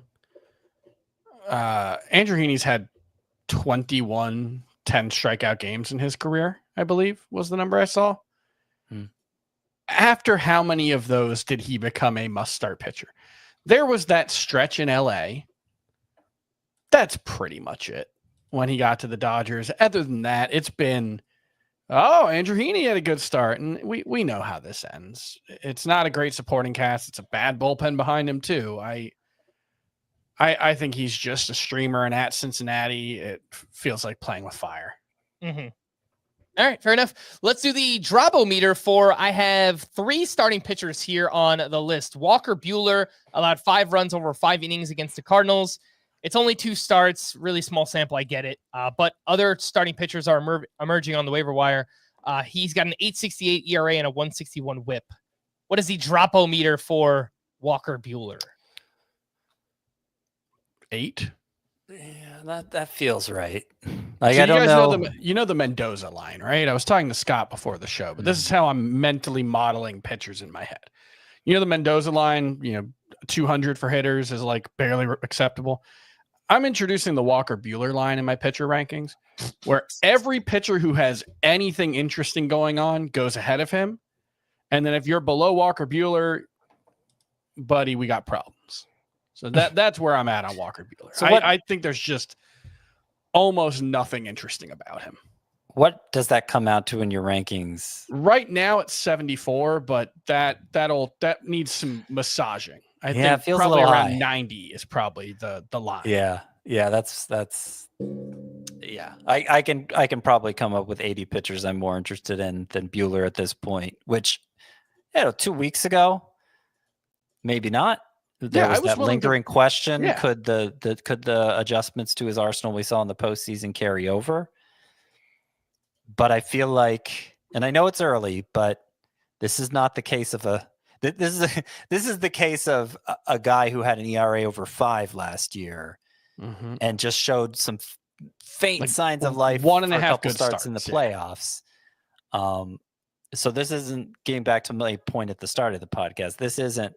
Andrew Heaney's had 21 10 strikeout games in his career, I believe was the number I saw. After how many of those did he become a must-start pitcher? There was that stretch in LA. That's pretty much it when he got to the Dodgers. Other than that, it's been, Andrew Heaney had a good start, and we know how this ends. It's not a great supporting cast. It's a bad bullpen behind him, too. I think he's just a streamer, and at Cincinnati, it feels like playing with fire. Mm-hmm. All right, fair enough. Let's do the Dropometer I have 3 starting pitchers here on the list. Walker Buehler allowed 5 runs over 5 innings against the Cardinals. It's only 2 starts, really small sample, I get it. But other starting pitchers are emerging on the waiver wire. He's got an 8.68 ERA and a 1.61 WHIP. What is the Dropometer for Walker Buehler? 8. Yeah, that feels right. Like, so I don't know. The Mendoza line, right? I was talking to Scott before the show, but this is how I'm mentally modeling pitchers in my head. The Mendoza line, 200 for hitters is like barely acceptable. I'm introducing the Walker Buehler line in my pitcher rankings, where every pitcher who has anything interesting going on goes ahead of him. And then if you're below Walker Buehler, buddy, we got problems. So that's where I'm at on Walker Buehler. So I think there's just almost nothing interesting about him. What does that come out to in your rankings? Right now it's 74, but that needs some massaging. I think it feels probably a little around high. 90 is probably the line. Yeah, that's yeah. I can probably come up with 80 pitchers I'm more interested in than Buehler at this point. Which, 2 weeks ago, maybe not. There was that lingering question. Yeah. Could the adjustments to his arsenal we saw in the postseason carry over? But I feel like, and I know it's early, but this is not the case of this is the case of a guy who had an ERA over 5 last year, and just showed some faint signs of life. 1.5 good starts in the playoffs. So this isn't, getting back to my point at the start of the podcast, this isn't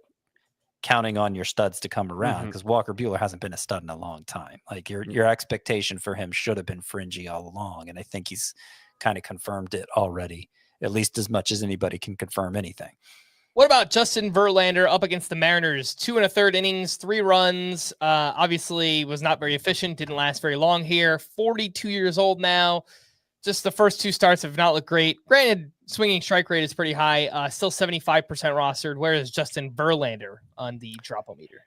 counting on your studs to come around, because Walker Buehler hasn't been a stud in a long time. Like your expectation for him should have been fringy all along. And I think he's kind of confirmed it already, at least as much as anybody can confirm anything. What about Justin Verlander up against the Mariners? 2 1/3 innings, 3 runs. Obviously was not very efficient. Didn't last very long here. 42 years old now. Just the first 2 starts have not looked great. Granted, swinging strike rate is pretty high. Still 75% rostered. Where is Justin Verlander on the Drop-O-Meter?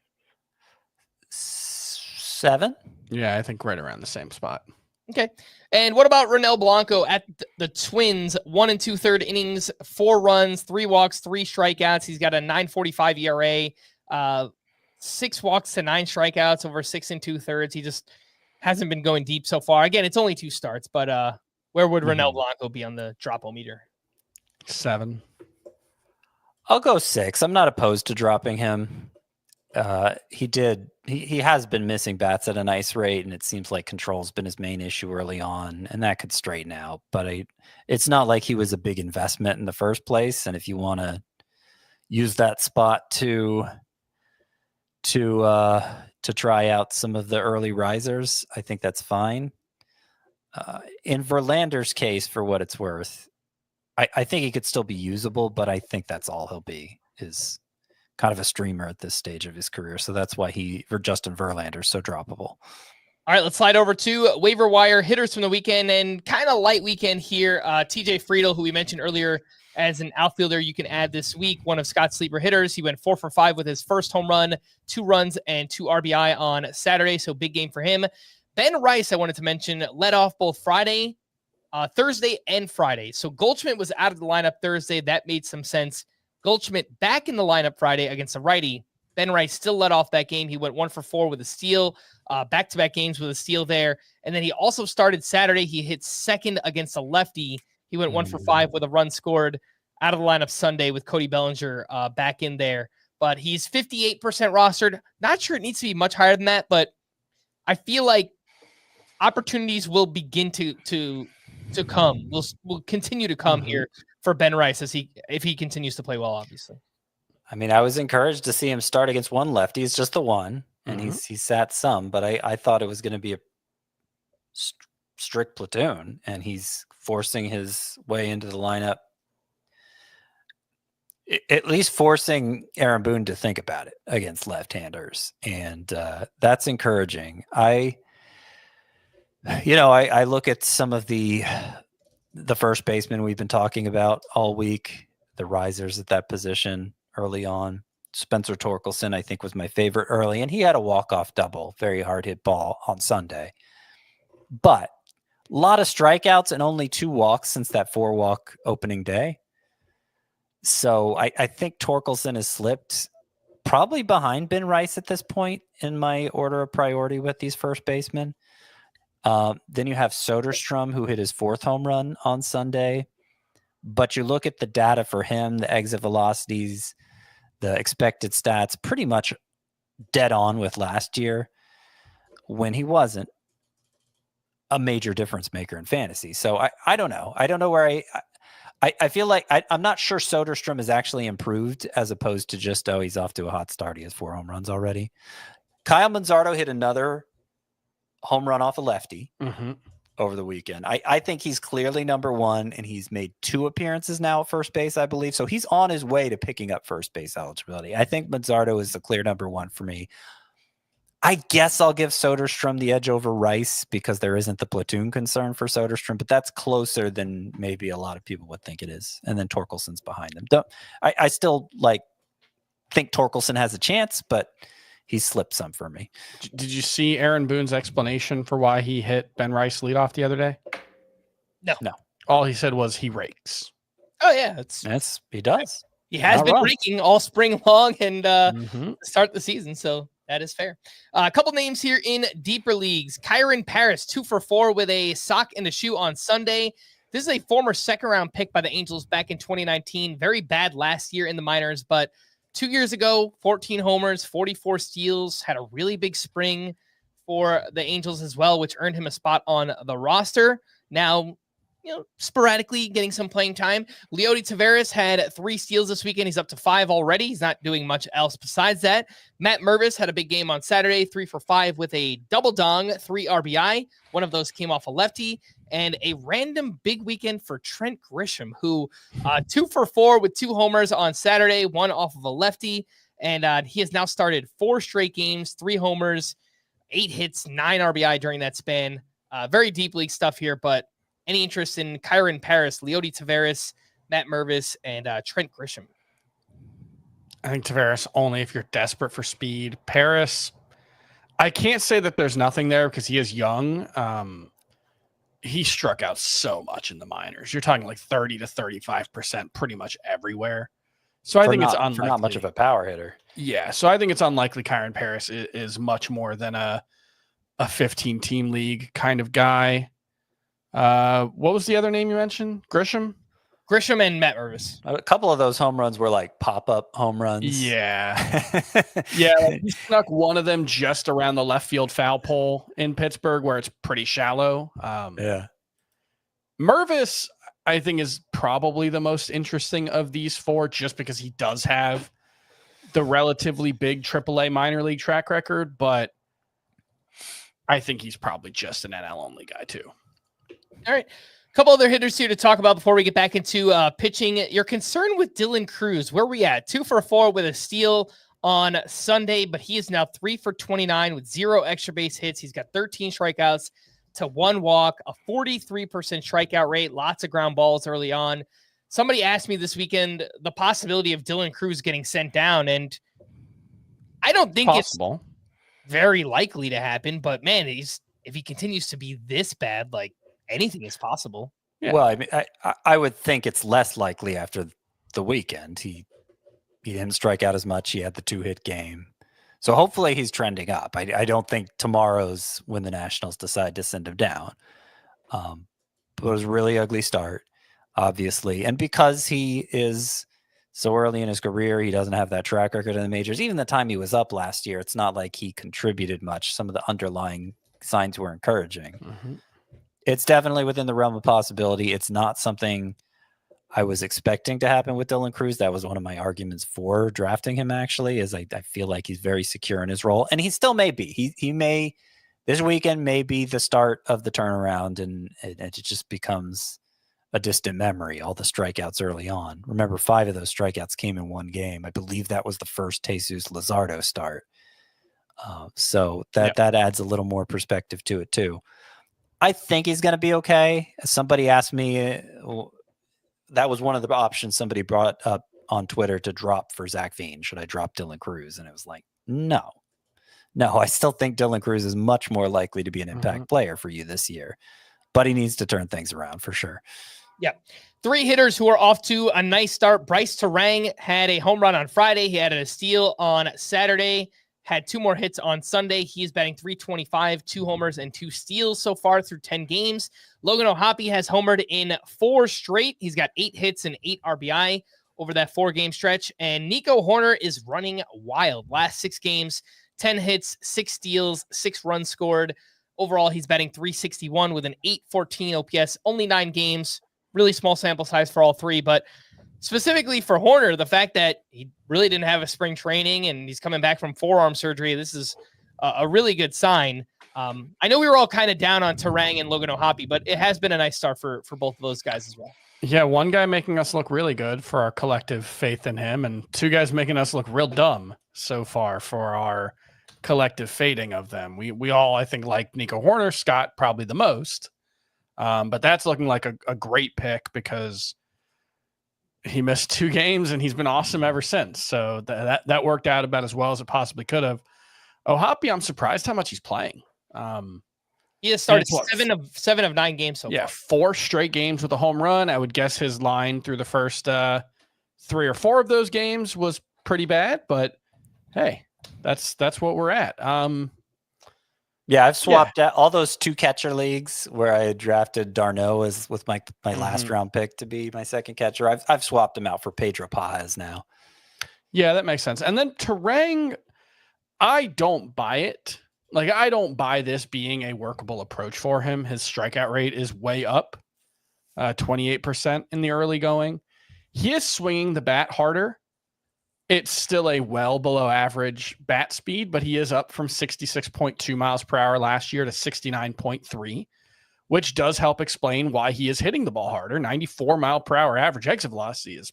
7? Yeah, I think right around the same spot. Okay. And what about Ronel Blanco at the Twins? 1 2/3 innings, 4 runs, 3 walks, 3 strikeouts. He's got a 9.45 ERA, 6 walks to 9 strikeouts over 6 2/3. He just hasn't been going deep so far. Again, it's only 2 starts, but where would Ronel Blanco be on the Drop-O-Meter? 7. I'll go 6. I'm not opposed to dropping him. He has been missing bats at a nice rate, and it seems like control's been his main issue early on, and that could straighten out. But it's not like he was a big investment in the first place. And if you want to use that spot to try out some of the early risers, I think that's fine. In Verlander's case, for what it's worth, I think he could still be usable, but I think that's all he'll be, is kind of a streamer at this stage of his career. So that's why Justin Verlander is so droppable. All right, let's slide over to waiver wire hitters from the weekend, and kind of light weekend here. TJ Friedl, who we mentioned earlier as an outfielder you can add this week, one of Scott's sleeper hitters. He went 4 for 5 with his first home run, 2 runs, and 2 RBI on Saturday. So big game for him. Ben Rice, I wanted to mention, led off both Thursday and Friday. So Goldschmidt was out of the lineup Thursday. That made some sense. Goldschmidt back in the lineup Friday against a righty. Ben Rice still led off that game. He went 1 for 4 with a steal, back-to-back games with a steal there. And then he also started Saturday. He hit second against a lefty. He went 1 for 5 with a run scored. Out of the lineup Sunday with Cody Bellinger back in there. But he's 58% rostered. Not sure it needs to be much higher than that, but I feel like opportunities will begin to come. Will continue to come here for Ben Rice if he continues to play well, obviously. I mean, I was encouraged to see him start against one lefty. It's just the one, and he sat some, but I thought it was going to be a strict platoon, and he's forcing his way into the lineup, at least forcing Aaron Boone to think about it against left-handers, and that's encouraging. I look at some of the first baseman we've been talking about all week, the risers at that position early on. Spencer Torkelson, I think, was my favorite early, and he had a walk-off double, very hard hit ball on Sunday. But a lot of strikeouts and only 2 walks since that 4-walk opening day. So I think Torkelson has slipped probably behind Ben Rice at this point in my order of priority with these first basemen. Then you have Soderstrom, who hit his 4th home run on Sunday. But you look at the data for him, the exit velocities, the expected stats, pretty much dead on with last year when he wasn't a major difference maker in fantasy. So I don't know. I don't know where I feel like I'm not sure Soderstrom is actually improved as opposed to just, he's off to a hot start. He has 4 home runs already. Kyle Luzardo hit another home run off a lefty over the weekend. I think he's clearly number 1, and he's made 2 appearances now at first base, I believe. So he's on his way to picking up first base eligibility. I think Luzardo is the clear number 1 for me. I guess I'll give Soderstrom the edge over Rice because there isn't the platoon concern for Soderstrom, but that's closer than maybe a lot of people would think it is. And then Torkelson's behind him. I still think Torkelson has a chance, but he slipped some for me. Did you see Aaron Boone's explanation for why he hit Ben Rice leadoff the other day? No. All he said was he rakes. Oh yeah, he does. He has Not been wrong. raking all spring long and start the season, so that is fair. A couple names here in deeper leagues. Kyron Paris, 2 for 4 with a sock and a shoe on Sunday. This is a former second-round pick by the Angels back in 2019. Very bad last year in the minors, but 2 years ago, 14 homers, 44 steals, had a really big spring for the Angels as well, which earned him a spot on the roster. Now, sporadically getting some playing time. Leody Taveras had 3 steals this weekend. He's up to 5 already. He's not doing much else besides that. Matt Mervis had a big game on Saturday, 3 for 5 with a double dong, 3 RBI. One of those came off a lefty, and a random big weekend for Trent Grisham, who 2 for 4 with 2 homers on Saturday, 1 off of a lefty. And he has now started 4 straight games, 3 homers, 8 hits, 9 RBI during that span. Very deep league stuff here, but any interest in Kyron Paris, Leody Taveras, Matt Mervis, and Trent Grisham? I think Taveras only if you're desperate for speed. Paris, I can't say that there's nothing there because he is young. He struck out so much in the minors. You're talking like 30 to 35% pretty much everywhere. So I think it's unlikely. For not much of a power hitter. Yeah, so I think it's unlikely Kyron Paris is much more than a 15-team league kind of guy. What was the other name you mentioned? Grisham And Matt Mervis. A couple of those home runs were like pop-up home runs. Yeah. Yeah. Like he snuck one of them just around the left field foul pole in Pittsburgh where it's pretty shallow. Yeah. Mervis, I think, is probably the most interesting of these 4 just because he does have the relatively big AAA minor league track record, but I think he's probably just an NL only guy too. All right. A couple other hitters here to talk about before we get back into pitching. Your concern with Dylan Cruz, where we at? 2 for 4 with a steal on Sunday, but he is now 3 for 29 with 0 extra base hits. He's got 13 strikeouts to 1 walk, a 43% strikeout rate, lots of ground balls early on. Somebody asked me this weekend the possibility of Dylan Cruz getting sent down, and I don't think possible. It's very likely to happen, but man, if he continues to be this bad, like, anything is possible. Yeah. Well, I mean, I would think it's less likely after the weekend. He didn't strike out as much. He had the 2-hit game. So hopefully he's trending up. I don't think tomorrow's when the Nationals decide to send him down. But it was a really ugly start, obviously. And because he is so early in his career, he doesn't have that track record in the majors. Even the time he was up last year, it's not like he contributed much. Some of the underlying signs were encouraging. Mm-hmm. It's definitely within the realm of possibility. It's not something I was expecting to happen with Dylan Cruz. That was one of my arguments for drafting him, actually, is I feel like he's very secure in his role. And he still may be. He may, this weekend may be the start of the turnaround, and it just becomes a distant memory, all the strikeouts early on. Remember, 5 of those strikeouts came in 1 game. I believe that was the first Jesus Luzardo start. So that adds a little more perspective to it, too. I think he's going to be okay. Somebody asked me, that was one of the options somebody brought up on Twitter to drop for Zach Veen. Should I drop Dylan Cruz? And it was like, no, I still think Dylan Cruz is much more likely to be an impact player for you this year, but he needs to turn things around for sure. Yeah. 3 hitters who are off to a nice start. Bryce Terang had a home run on Friday. He had a steal on Saturday. Had 2 more hits on Sunday. He is batting .325, 2 homers and 2 steals so far through 10 games. Logan O'Hoppe has homered in 4 straight. He's got 8 hits and 8 RBI over that 4-game stretch. And Nico Horner is running wild. Last 6 games, 10 hits, 6 steals, 6 runs scored. Overall, he's batting .361 with an .814 OPS. Only 9 games. Really small sample size for all 3, but specifically for Horner, the fact that he really didn't have a spring training and he's coming back from forearm surgery, this is a really good sign. I know we were all kind of down on Terang and Logan O'Hoppe, but it has been a nice start for both of those guys as well. Yeah, one guy making us look really good for our collective faith in him, and 2 guys making us look real dumb so far for our collective fading of them. We all, I think, like Nico Horner, Scott probably the most, but that's looking like a great pick because he missed 2 games and he's been awesome ever since. So that worked out about as well as it possibly could have. O'Hoppe, I'm surprised how much he's playing. He has started 7 of 9 games so far. 4 straight games with a home run. I would guess his line through the first 3 or 4 of those games was pretty bad, but hey, that's what we're at. Yeah, I've swapped out all those 2 catcher leagues where I drafted d'Arnaud as with my last round pick to be my second catcher. I've swapped him out for Pedro Paz now. Yeah, that makes sense. And then Terang, I don't buy it. Like, I don't buy this being a workable approach for him. His strikeout rate is way up. 28% in the early going. He is swinging the bat harder. It's still a well below average bat speed, but he is up from 66.2 miles per hour last year to 69.3, which does help explain why he is hitting the ball harder. 94 mile per hour average exit velocity is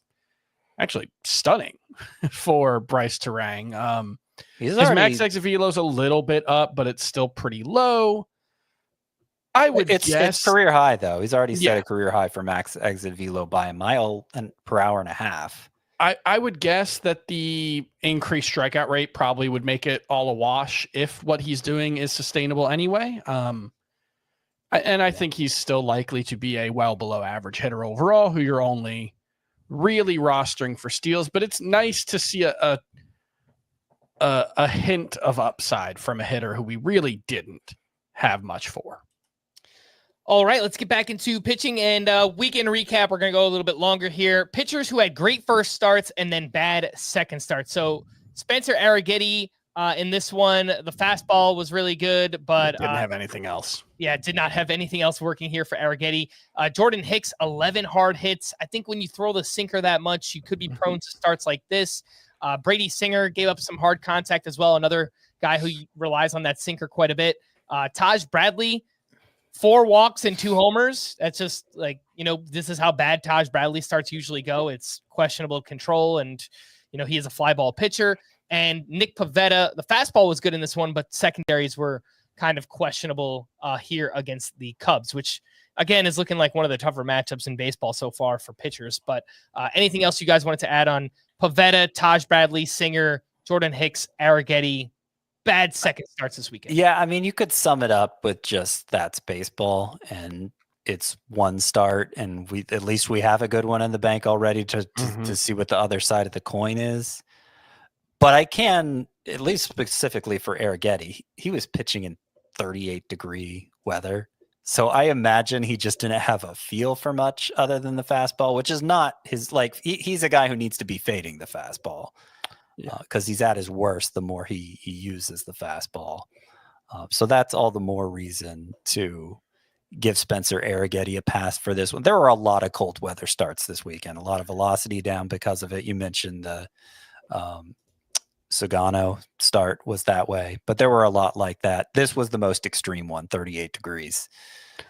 actually stunning for Bryce Terang. His max exit velo is a little bit up, but it's still pretty low. I would guess it's career high though. He's already set a career high for max exit velo by a mile per hour and a half. I would guess that the increased strikeout rate probably would make it all a wash if what he's doing is sustainable anyway. I think he's still likely to be a well below average hitter overall, who you're only really rostering for steals. But it's nice to see a hint of upside from a hitter who we really didn't have much for. All right, let's get back into pitching and weekend recap. We're going to go a little bit longer here. Pitchers who had great first starts and then bad second starts. So Spencer Arrighetti in this one, the fastball was really good, but didn't have anything else. Yeah, did not have anything else working here for Arrighetti. Jordan Hicks, 11 hard hits. I think when you throw the sinker that much, you could be prone to starts like this. Brady Singer gave up some hard contact as well. Another guy who relies on that sinker quite a bit. Taj Bradley, 4 walks and 2 homers. That's just like, this is how bad Taj Bradley starts usually go. It's questionable control, and, he is a fly ball pitcher. And Nick Pivetta, the fastball was good in this one, but secondaries were kind of questionable here against the Cubs, which, again, is looking like one of the tougher matchups in baseball so far for pitchers. But anything else you guys wanted to add on Pivetta, Taj Bradley, Singer, Jordan Hicks, Arrighetti? Bad second starts this weekend. Yeah, I mean, you could sum it up with just that's baseball, and it's one start, and at least we have a good one in the bank already to see what the other side of the coin is. But I can, at least specifically for Arrighetti, he was pitching in 38-degree weather. So I imagine he just didn't have a feel for much other than the fastball, which is not his, he's a guy who needs to be fading the fastball. Because he's at his worst the more he uses the fastball. So that's all the more reason to give Spencer Arrighetti a pass for this one. There were a lot of cold weather starts this weekend, a lot of velocity down because of it. You mentioned the Sugano start was that way, but there were a lot like that. This was the most extreme one, 38 degrees.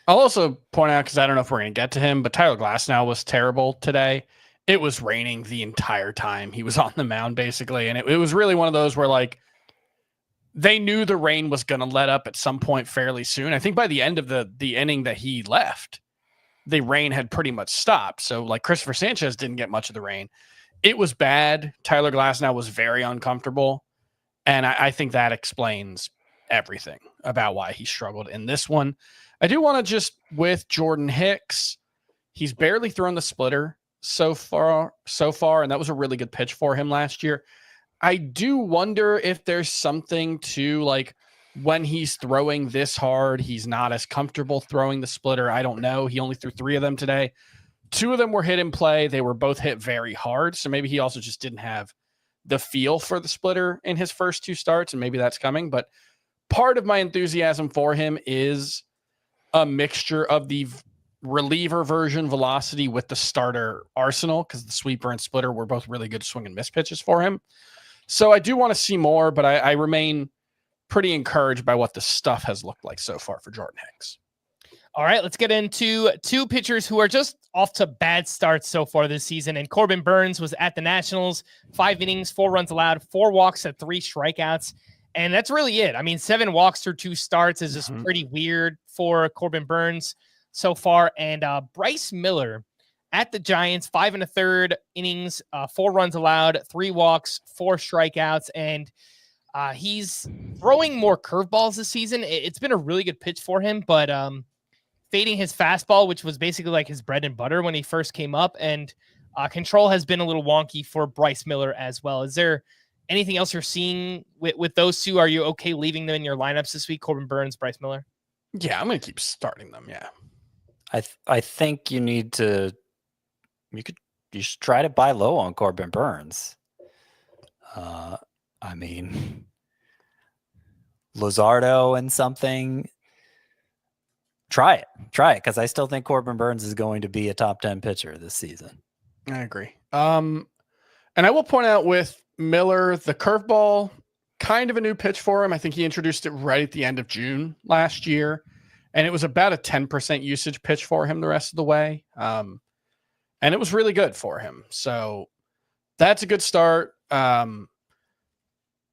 I'll also point out, because I don't know if we're going to get to him, but Tyler Glasnow was terrible today. It was raining the entire time he was on the mound, basically. And it was really one of those where, they knew the rain was going to let up at some point fairly soon. I think by the end of the inning that he left, the rain had pretty much stopped. So, Christopher Sanchez didn't get much of the rain. It was bad. Tyler Glasnow was very uncomfortable. And I think that explains everything about why he struggled in this one. I do want to just, with Jordan Hicks, he's barely thrown the splitter so far, and that was a really good pitch for him last year. I do wonder if there's something to when he's throwing this hard, he's not as comfortable throwing the splitter. I don't know. He only threw 3 of them today. 2 of them were hit in play. They were both hit very hard. So maybe he also just didn't have the feel for the splitter in his first 2 starts, and maybe that's coming. But part of my enthusiasm for him is a mixture of the reliever version velocity with the starter arsenal, because the sweeper and splitter were both really good swing and miss pitches for him. So I do want to see more, but I remain pretty encouraged by what the stuff has looked like so far for Jordan Hicks. All right, let's get into 2 pitchers who are just off to bad starts so far this season. And Corbin Burns was at the Nationals, 5 innings, 4 runs allowed, 4 walks and 3 strikeouts. And that's really it. I mean, 7 walks through 2 starts is just pretty weird for Corbin Burns so far. And Bryce Miller at the Giants, 5 1/3 innings, 4 runs allowed, 3 walks, 4 strikeouts. And he's throwing more curveballs this season. It's been a really good pitch for him, but fading his fastball, which was basically his bread and butter when he first came up. And control has been a little wonky for Bryce Miller as well. Is there anything else you're seeing with those 2? Are you okay leaving them in your lineups this week, Corbin Burns, Bryce Miller? Yeah, I'm going to keep starting them. Yeah. I think you should try to buy low on Corbin Burns. I mean, Luzardo and something. try it, because I still think Corbin Burnes is going to be a top 10 pitcher this season. I agree. And I will point out with Miller, the curveball, kind of a new pitch for him. I think he introduced it right at the end of June last year, and it was about a 10% usage pitch for him the rest of the way. And it was really good for him. So that's a good start. I'm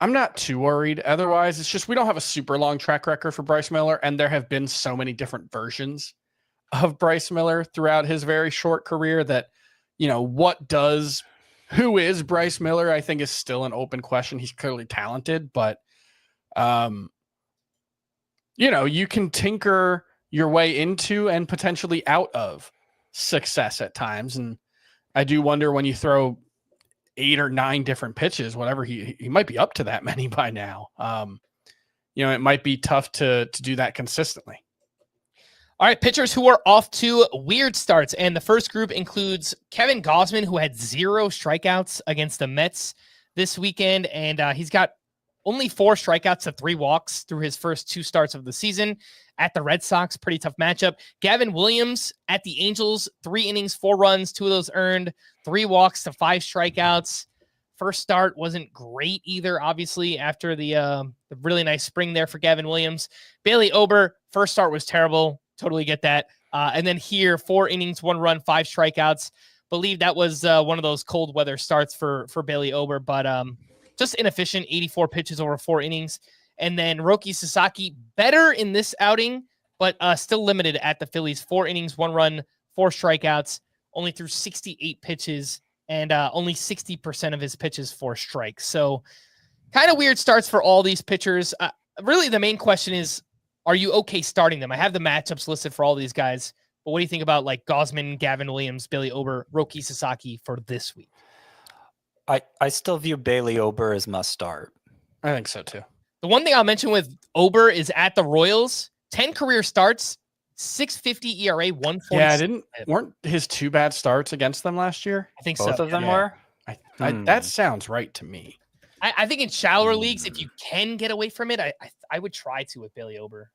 not too worried. Otherwise, it's just we don't have a super long track record for Bryce Miller, and there have been so many different versions of Bryce Miller throughout his very short career that, who is Bryce Miller, I think is still an open question. He's clearly talented, but, you can tinker your way into and potentially out of success at times. And I do wonder when you throw 8 or 9 different pitches, whatever, he might be up to that many by now. It might be tough to do that consistently. All right, pitchers who are off to weird starts. And the first group includes Kevin Gausman, who had 0 strikeouts against the Mets this weekend. And he's got only 4 strikeouts to 3 walks through his first 2 starts of the season at the Red Sox. Pretty tough matchup. Gavin Williams at the Angels, 3 innings, 4 runs, 2 of those earned, 3 walks to 5 strikeouts. First start wasn't great either, obviously, after the really nice spring there for Gavin Williams. Bailey Ober, first start was terrible. Totally get that. And then here, 4 innings, 1 run, 5 strikeouts. Believe that was one of those cold weather starts for Bailey Ober, but just inefficient, 84 pitches over 4 innings. And then Roki Sasaki, better in this outing, but still limited at the Phillies. 4 innings, 1 run, 4 strikeouts, only threw 68 pitches, and only 60% of his pitches 4 strikes. So kind of weird starts for all these pitchers. Really, the main question is, are you okay starting them? I have the matchups listed for all these guys, but what do you think about like Gausman, Gavin Williams, Bailey Ober, Roki Sasaki for this week? I still view Bailey Ober as must start. I think so too. The one thing I'll mention with Ober is at the Royals, 10 career starts, 6.50 ERA, 1.40. Yeah, weren't his 2 bad starts against them last year? I think Both so. of them Yeah. were? That sounds right to me. I think in shallower leagues, if you can get away from it, I would try to with Bailey Ober.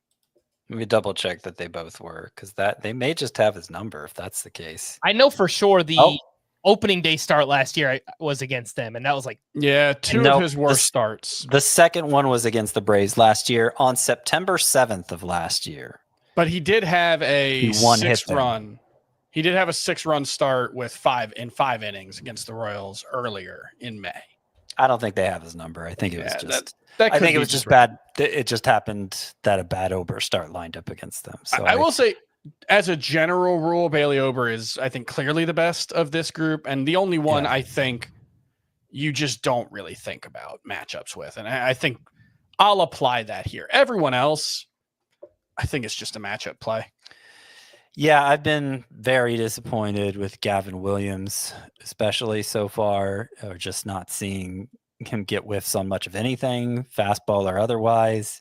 Let me double check that they both were, because they may just have his number if that's the case. I know for sure the opening day start last year was against them, and that was like 2 of his worst starts. The second one was against the Braves last year on September 7th of last year. But he did have a 6-run. He did have a 6-run start with 5 innings against the Royals earlier in May. I don't think they have his number. I think it was just. I think it was just bad. It just happened that a bad Ober start lined up against them. So I will say, as a general rule, Bailey Ober is, I think, clearly the best of this group, and the only one I think you just don't really think about matchups with. And I think I'll apply that here. Everyone else, I think it's just a matchup play. Yeah, I've been very disappointed with Gavin Williams, especially so far, or just not seeing him get whiffs on much of anything, fastball or otherwise.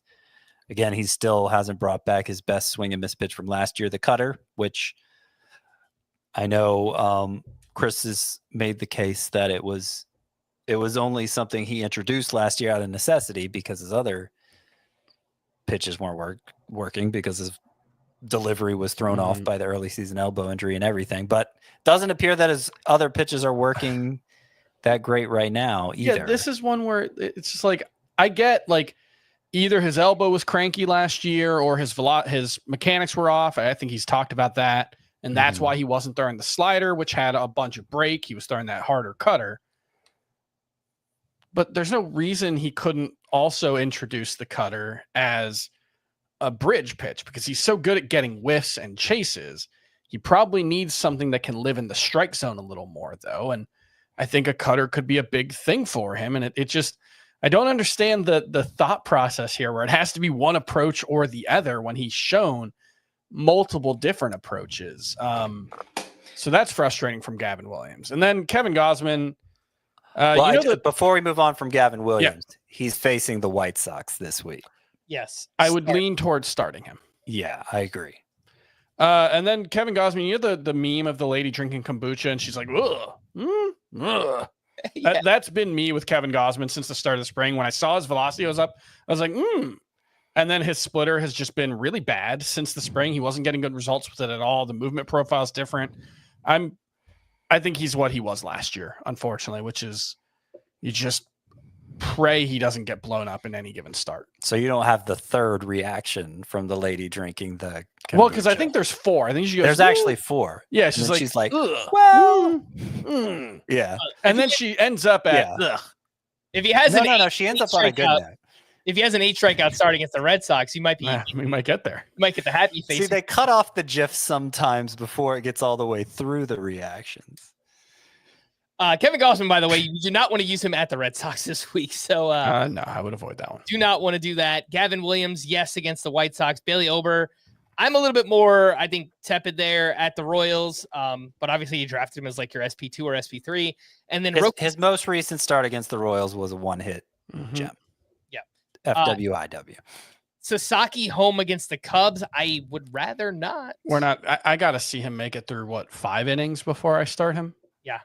Again, he still hasn't brought back his best swing and miss pitch from last year, the cutter, which I know Chris has made the case that it was only something he introduced last year out of necessity because his other pitches weren't working because his delivery was thrown off by the early season elbow injury and everything. But doesn't appear that his other pitches are working that great right now either. Yeah, this is one where it's just like, I get like either his elbow was cranky last year or his mechanics were off. I think he's talked about that. And that's why he wasn't throwing the slider, which had a bunch of break. He was throwing that harder cutter. But there's no reason he couldn't also introduce the cutter as a bridge pitch because he's so good at getting whiffs and chases. He probably needs something that can live in the strike zone a little more, though. And I think a cutter could be a big thing for him. And it just, I don't understand the thought process here where it has to be one approach or the other when he's shown multiple different approaches. So that's frustrating from Gavin Williams. And then Kevin Gausman. Before we move on from Gavin Williams, he's facing the White Sox this week. Yes. I would lean towards starting him. Yeah, I agree. And then Kevin Gausman, you know the meme of the lady drinking kombucha and she's like, ugh. Yeah. That's been me with Kevin Gausman since the start of the spring. When I saw his velocity was up, I was like, And then his splitter has just been really bad since the spring. He wasn't getting good results with it at all. The movement profile is different. I think he's what he was last year, unfortunately, which is you just pray he doesn't get blown up in any given start. So you don't have the third reaction from the lady drinking the kombucha. Well, because I think there's 4. I think she goes, there's actually 4. Yeah, And then she's like, ugh, well, mm. yeah. And then she ends up at, Yeah. ugh. If he has No, she ends up on a good note. If he has an 8 strikeout start against the Red Sox, you might be. We might get there. You might get the happy face. See, they cut off the GIF sometimes before it gets all the way through the reactions. Kevin Gausman, by the way, you do not want to use him at the Red Sox this week. So no, I would avoid that one. Do not want to do that. Gavin Williams, yes, against the White Sox. Bailey Ober, I'm a little bit more, I think, tepid there at the Royals. But obviously you drafted him as like your SP2 or SP3. And then his most recent start against the Royals was a 1-hit gem. Yeah. FWIW. Sasaki home against the Cubs. I would rather not. We're not. I got to see him make it through 5 innings before I start him. Yeah.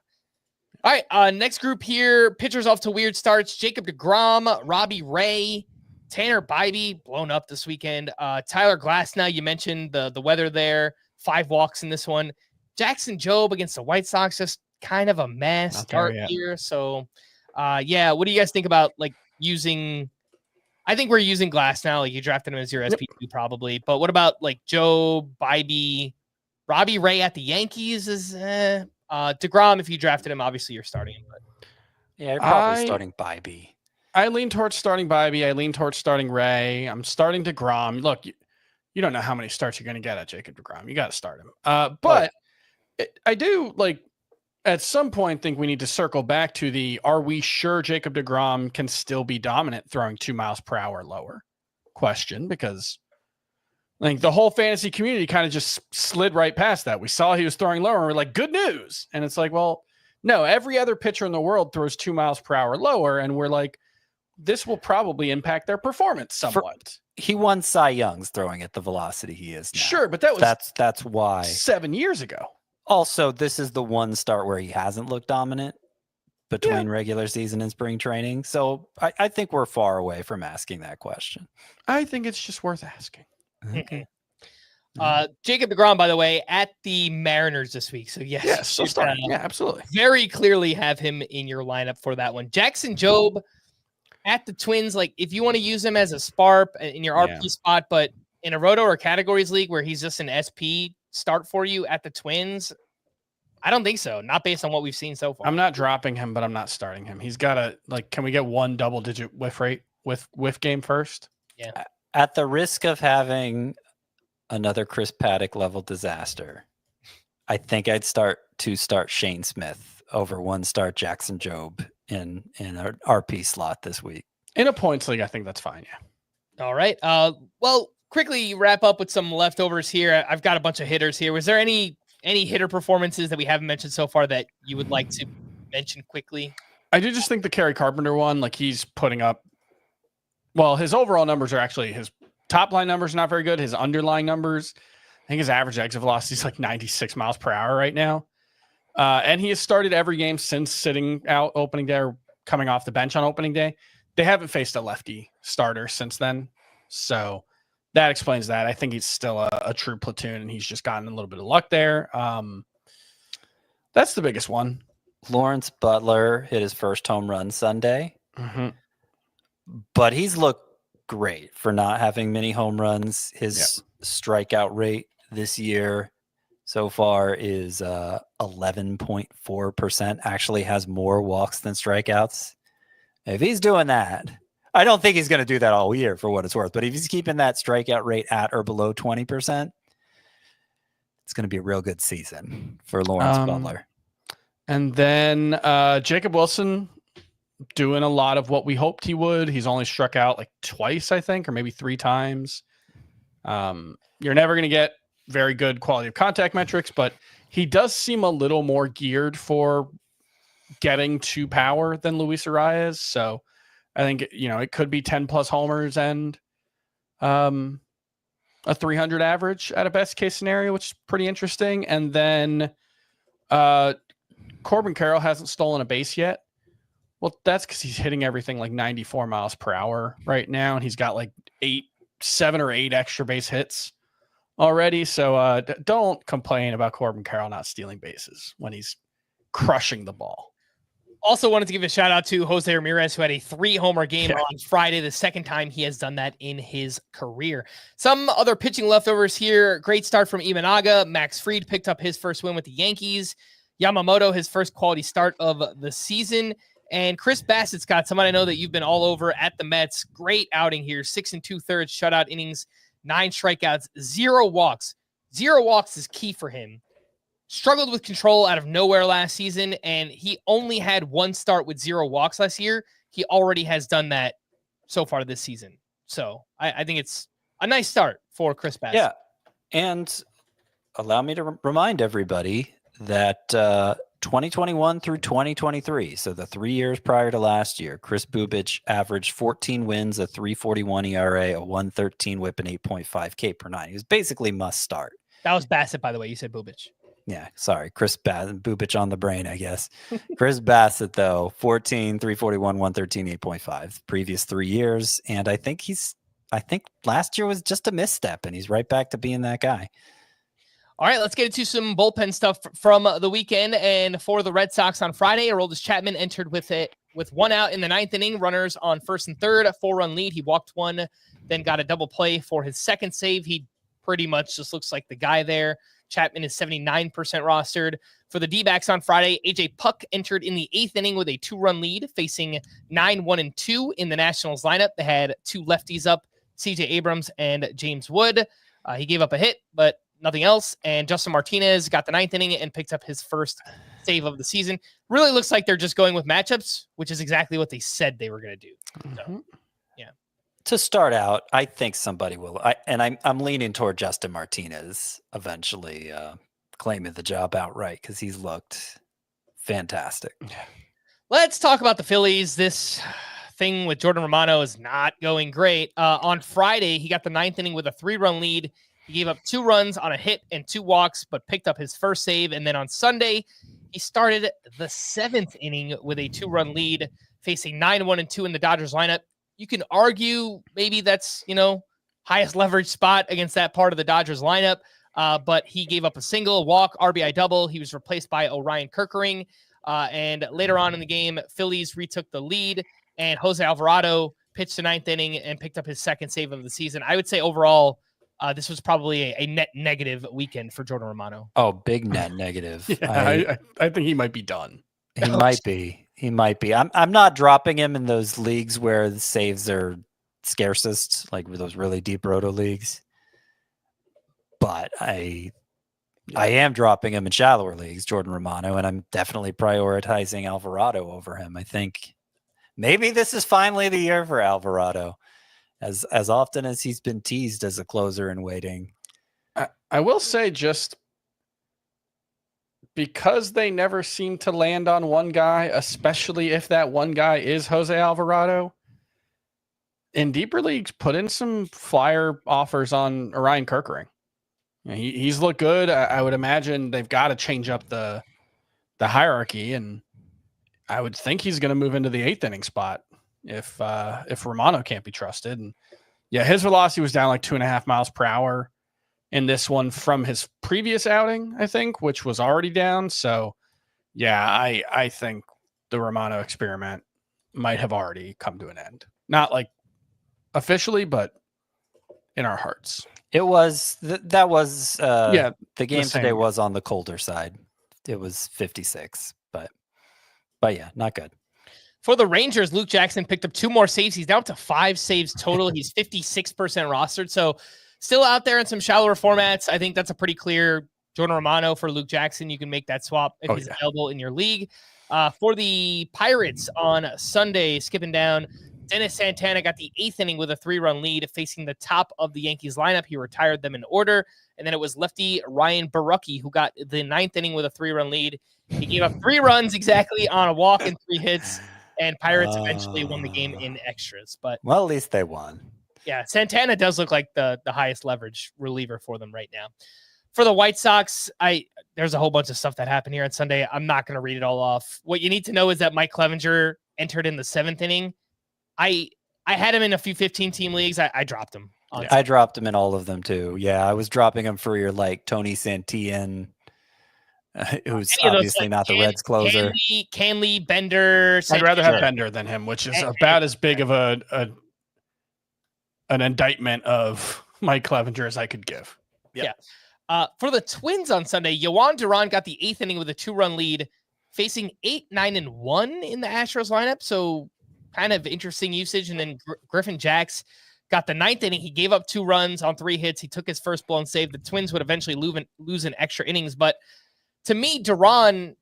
All right. Next group here. Pitchers off to weird starts. Jacob deGrom, Robbie Ray, Tanner Bybee blown up this weekend. Tyler Glasnow, you mentioned the weather there. 5 walks in this one. Jackson Jobe against the White Sox, just kind of a mess start here. So, yeah. What do you guys think about like using? I think we're using Glasnow. Like you drafted him as your SP2 probably. But what about like Jobe, Bybee, Robbie Ray at the Yankees? Is DeGrom, if you drafted him, obviously you're starting him. But yeah, you're probably starting Bybee. I lean towards starting Bybee. I lean towards starting Ray. I'm starting DeGrom. Look, you don't know how many starts you're going to get at Jacob DeGrom. You got to start him. But I do like at some point think we need to circle back to are we sure Jacob deGrom can still be dominant throwing 2 miles per hour lower question? Because like the whole fantasy community kind of just slid right past that. We saw he was throwing lower and we're like, good news. And it's like, well, no, every other pitcher in the world throws 2 miles per hour lower. And we're like, this will probably impact their performance somewhat. He won Cy Young's throwing at the velocity he is now. Sure, but that's why 7 years ago. Also, this is the one start where he hasn't looked dominant between regular season and spring training. So I think we're far away from asking that question. I think it's just worth asking. Okay. Jacob deGrom, by the way, at the Mariners this week. So yes, so starting. Yeah, absolutely. Very clearly have him in your lineup for that one. Jackson Jobe at the Twins. Like if you want to use him as a SPARP in your RP spot, but in a Roto or Categories league where he's just an SP start for you at the Twins, I don't think so. Not based on what we've seen so far. I'm not dropping him, but I'm not starting him. He's got can we get 1 double-digit whiff rate with whiff game first? Yeah. At the risk of having another Chris Paddock level disaster, I think I'd start Shane Smith over 1 start Jackson Jobe in our RP slot this week. In a points league, I think that's fine. Yeah. All right. Well, quickly wrap up with some leftovers here. I've got a bunch of hitters here. Was there any hitter performances that we haven't mentioned so far that you would like to mention quickly? I do just think the Kerry Carpenter one, like he's putting up, well, his overall numbers are actually, his top line numbers are not very good. His underlying numbers, I think his average exit velocity is like 96 miles per hour right now. And he has started every game since sitting out opening day or coming off the bench on opening day. They haven't faced a lefty starter since then. So that explains that. I think he's still a true platoon, and he's just gotten a little bit of luck there. That's the biggest one. Lawrence Butler hit his first home run Sunday, but he's looked great for not having many home runs. His strikeout rate this year so far is 11.4%. Actually has more walks than strikeouts. If he's doing that, I don't think he's going to do that all year for what it's worth, but if he's keeping that strikeout rate at or below 20%, it's going to be a real good season for Lawrence Butler. And then Jacob Wilson doing a lot of what we hoped he would. He's only struck out like twice, I think, or maybe 3 times. You're never going to get very good quality of contact metrics, but he does seem a little more geared for getting to power than Luis Arias. So I think, it could be 10 plus homers and a 300 average at a best case scenario, which is pretty interesting. And then Corbin Carroll hasn't stolen a base yet. Well, that's because he's hitting everything like 94 miles per hour right now. And he's got like 8 7 or 8 extra base hits already. So don't complain about Corbin Carroll not stealing bases when he's crushing the ball. Also wanted to give a shout out to Jose Ramirez, who had a 3-homer game on Friday, the second time he has done that in his career. Some other pitching leftovers here. Great start from Imanaga. Max Fried picked up his first win with the Yankees. Yamamoto, his first quality start of the season. And Chris Bassett's got someone I know that you've been all over at the Mets. Great outing here. 6 2/3 shutout innings, 9 strikeouts, 0 walks. 0 walks is key for him. Struggled with control out of nowhere last season, and he only had 1 start with 0 walks last year. He already has done that so far this season. So I think it's a nice start for Chris Bassett. Yeah, and allow me to remind everybody that 2021 through 2023, so the 3 years prior to last year, Chris Bubic averaged 14 wins, a 3.41 ERA, a 1.13 WHIP, and 8.5 K per 9. He was basically must start. That was Bassett, by the way. You said Bubic. Yeah, sorry. Chris Bassett, Bubic on the brain, I guess. Chris Bassett, though, 14, 341, 113, 8.5, previous 3 years. And I think last year was just a misstep, and he's right back to being that guy. All right, let's get into some bullpen stuff from the weekend. And for the Red Sox on Friday, Aroldis Chapman entered with 1 out in the 9th inning, runners on 1st and 3rd, a 4-run lead. He walked 1, then got a double play for his second save. He pretty much just looks like the guy there. Chapman is 79% rostered. For the D-backs on Friday, A.J. Puck entered in the 8th inning with a 2-run lead, facing 9-1-2 in the Nationals lineup. They had 2 lefties up, C.J. Abrams and James Wood. He gave up a hit, but nothing else. And Justin Martinez got the 9th inning and picked up his first save of the season. Really looks like they're just going with matchups, which is exactly what they said they were going to do. So, yeah. To start out, I think somebody will, I'm leaning toward Justin Martinez eventually claiming the job outright because he's looked fantastic. Let's talk about the Phillies. This thing with Jordan Romano is not going great. On Friday, he got the 9th inning with a 3-run lead. He gave up 2 runs on a hit and 2 walks, but picked up his first save. And then on Sunday, he started the 7th inning with a 2-run lead, facing 9-1-2 in the Dodgers lineup. You can argue maybe that's, highest leverage spot against that part of the Dodgers lineup. But he gave up a single, walk, RBI double. He was replaced by Orion Kerkering. And later on in the game, Phillies retook the lead, and Jose Alvarado pitched the 9th inning and picked up his second save of the season. I would say overall, this was probably a net negative weekend for Jordan Romano. Oh, big net negative. Yeah, I think he might be done. He might be. He might be. I'm not dropping him in those leagues where the saves are scarcest, like with those really deep roto leagues. But I am dropping him in shallower leagues, Jordan Romano, and I'm definitely prioritizing Alvarado over him. I think maybe this is finally the year for Alvarado, as often as he's been teased as a closer in waiting. I will say, just because they never seem to land on one guy, especially if that one guy is Jose Alvarado, in deeper leagues, put in some flyer offers on Orion Kerkering. He's looked good. I would imagine they've got to change up the hierarchy, and I would think he's going to move into the 8th inning spot if Romano can't be trusted. And yeah, his velocity was down like 2.5 miles per hour in this one from his previous outing, I think, which was already down. So yeah, I think the Romano experiment might have already come to an end. Not like officially, but in our hearts. It was that was the game today was on the colder side. It was 56, but yeah, not good. For the Rangers, Luke Jackson picked up 2 more saves. He's now up to 5 saves total. He's 56% rostered. So still out there in some shallower formats. I think that's a pretty clear Jordan Romano for Luke Jackson. You can make that swap if he's available in your league. For the Pirates on Sunday, skipping down, Dennis Santana got the 8th inning with a 3-run lead, facing the top of the Yankees lineup. He retired them in order. And then it was lefty Ryan Barucki who got the 9th inning with a 3-run lead. He gave up 3 runs exactly on a walk and 3 hits. And Pirates eventually won the game in extras. But well, at least they won. Yeah, Santana does look like the highest leverage reliever for them right now. For the White Sox, there's a whole bunch of stuff that happened here on Sunday. I'm not going to read it all off. What you need to know is that Mike Clevenger entered in the 7th inning. I had him in a few 15-team leagues. I dropped him I dropped him in all of them too. Yeah, I was dropping him for your Tony Santillan, who's obviously not the Reds closer. Canley, Bender. I'd rather have Bender than him, which is about as big of an indictment of Mike Clevenger as I could give. Yep. Yeah. For the Twins on Sunday, Yohan Duran got the 8th inning with a 2-run lead, facing 8, 9, and 1 in the Astros lineup. So kind of interesting usage. And then Griffin Jax got the 9th inning. He gave up 2 runs on 3 hits. He took his first blown save. The Twins would eventually lose in extra innings. But to me, Duran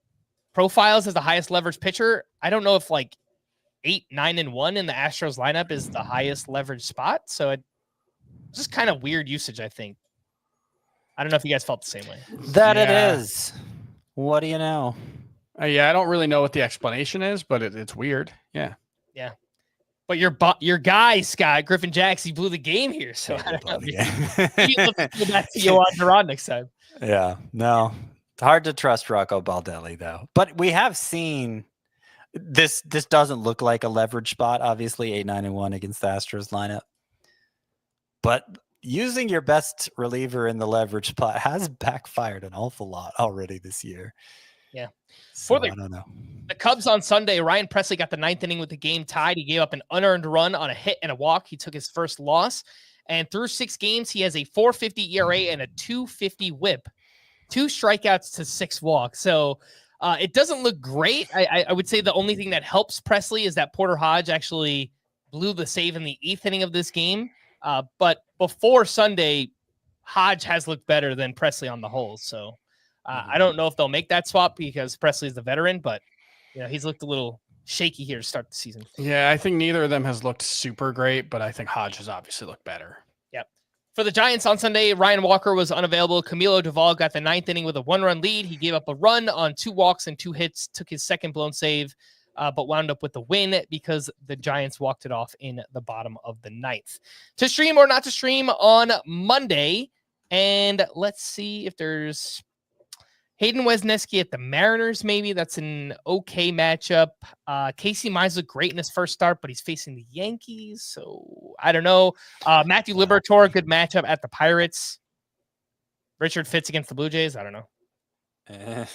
profiles as the highest leverage pitcher. I don't know if 8, 9, and 1 in the Astros lineup is the highest leverage spot. So it's just kind of weird usage, I think. I don't know if you guys felt the same way. It is. What do you know? Yeah, I don't really know what the explanation is, but it's weird. Yeah. Yeah. But your guy, Scott, Griffin Jax, he blew the game here. So I don't know. That's Yohan Duran next time. Yeah. No. It's hard to trust Rocco Baldelli, though. But we have seen this doesn't look like a leverage spot, obviously, 8, 9, and 1 against the Astros lineup. But using your best reliever in the leverage spot has backfired an awful lot already this year. Yeah. So I don't know. The Cubs on Sunday, Ryan Presley got the 9th inning with the game tied. He gave up an unearned run on a hit and a walk. He took his first loss. And through 6 games, he has a 4.50 ERA and a 2.50 whip. 2 strikeouts to 6 walks. So it doesn't look great. I would say the only thing that helps Presley is that Porter Hodge actually blew the save in the 8th inning of this game. But before Sunday, Hodge has looked better than Presley on the whole. So I don't know if they'll make that swap because Presley's the veteran, but he's looked a little shaky here to start the season. Yeah, I think neither of them has looked super great, but I think Hodge has obviously looked better. Yep. For the Giants on Sunday, Ryan Walker was unavailable. Camilo Duvall got the 9th inning with a 1-run lead. He gave up a run on 2 walks and 2 hits, took his second blown save, but wound up with the win because the Giants walked it off in the bottom of the 9th. To stream or not to stream on Monday, and let's see if there's Hayden Wesneski at the Mariners, maybe. That's an okay matchup. Casey Mize looked great in his first start, but he's facing the Yankees, so I don't know. Matthew Liberatore, good matchup at the Pirates. Richard Fitz against the Blue Jays, I don't know.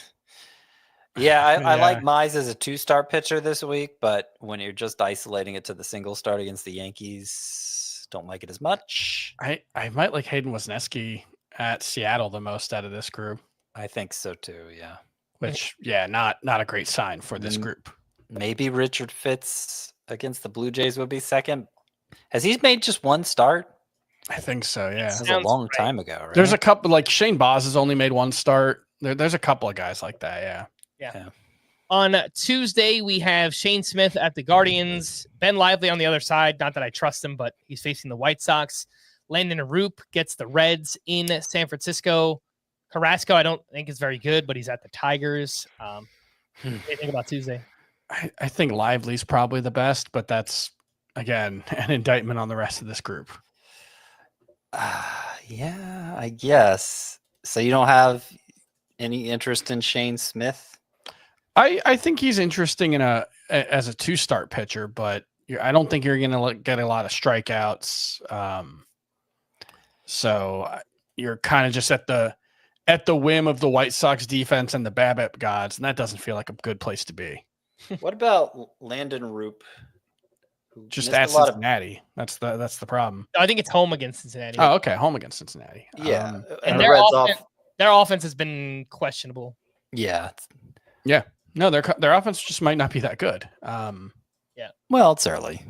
Yeah, I like Mize as a 2-start pitcher this week, but when you're just isolating it to the single start against the Yankees, don't like it as much. I might like Hayden Wesneski at Seattle the most out of this group. I think so too, yeah. Which, not a great sign for this group. Maybe Richard Fitz against the Blue Jays would be second. Has he made just 1 start? I think so, yeah. That was a long time ago, right? There's a couple, like Shane Baz has only made 1 start. There's a couple of guys like that, yeah. Yeah. On Tuesday, we have Shane Smith at the Guardians. Ben Lively on the other side. Not that I trust him, but he's facing the White Sox. Landon Arup gets the Reds in San Francisco. Carrasco, I don't think is very good, but he's at the Tigers. What do you think about Tuesday? I think Lively's probably the best, but that's, again, an indictment on the rest of this group. Yeah, I guess. So you don't have any interest in Shane Smith? I think he's interesting as a 2-start pitcher, but I don't think you're going to get a lot of strikeouts. So you're kind of just at the whim of the White Sox defense and the BABIP gods, and that doesn't feel like a good place to be. What about Landon Arup? Just at Cincinnati. That's the problem. I think it's home against Cincinnati. Oh, okay, home against Cincinnati. Yeah, and their offense has been questionable. Yeah. No, their offense just might not be that good. Well, it's early.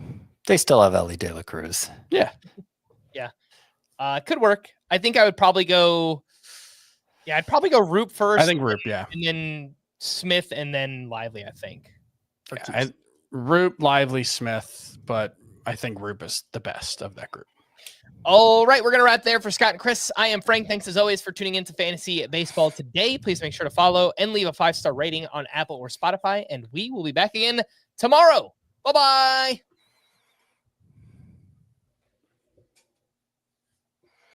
They still have Ellie De La Cruz. Yeah. Could work. I think I would probably go. Yeah, I'd probably go Roop first. I think Roop, yeah, and then Smith, and then Lively. I think. Roop, Lively, Smith, but I think Roop is the best of that group. All right, we're going to wrap there for Scott and Chris. I am Frank. Thanks as always for tuning in to Fantasy Baseball today. Please make sure to follow and leave a 5-star rating on Apple or Spotify, and we will be back again tomorrow. Bye-bye.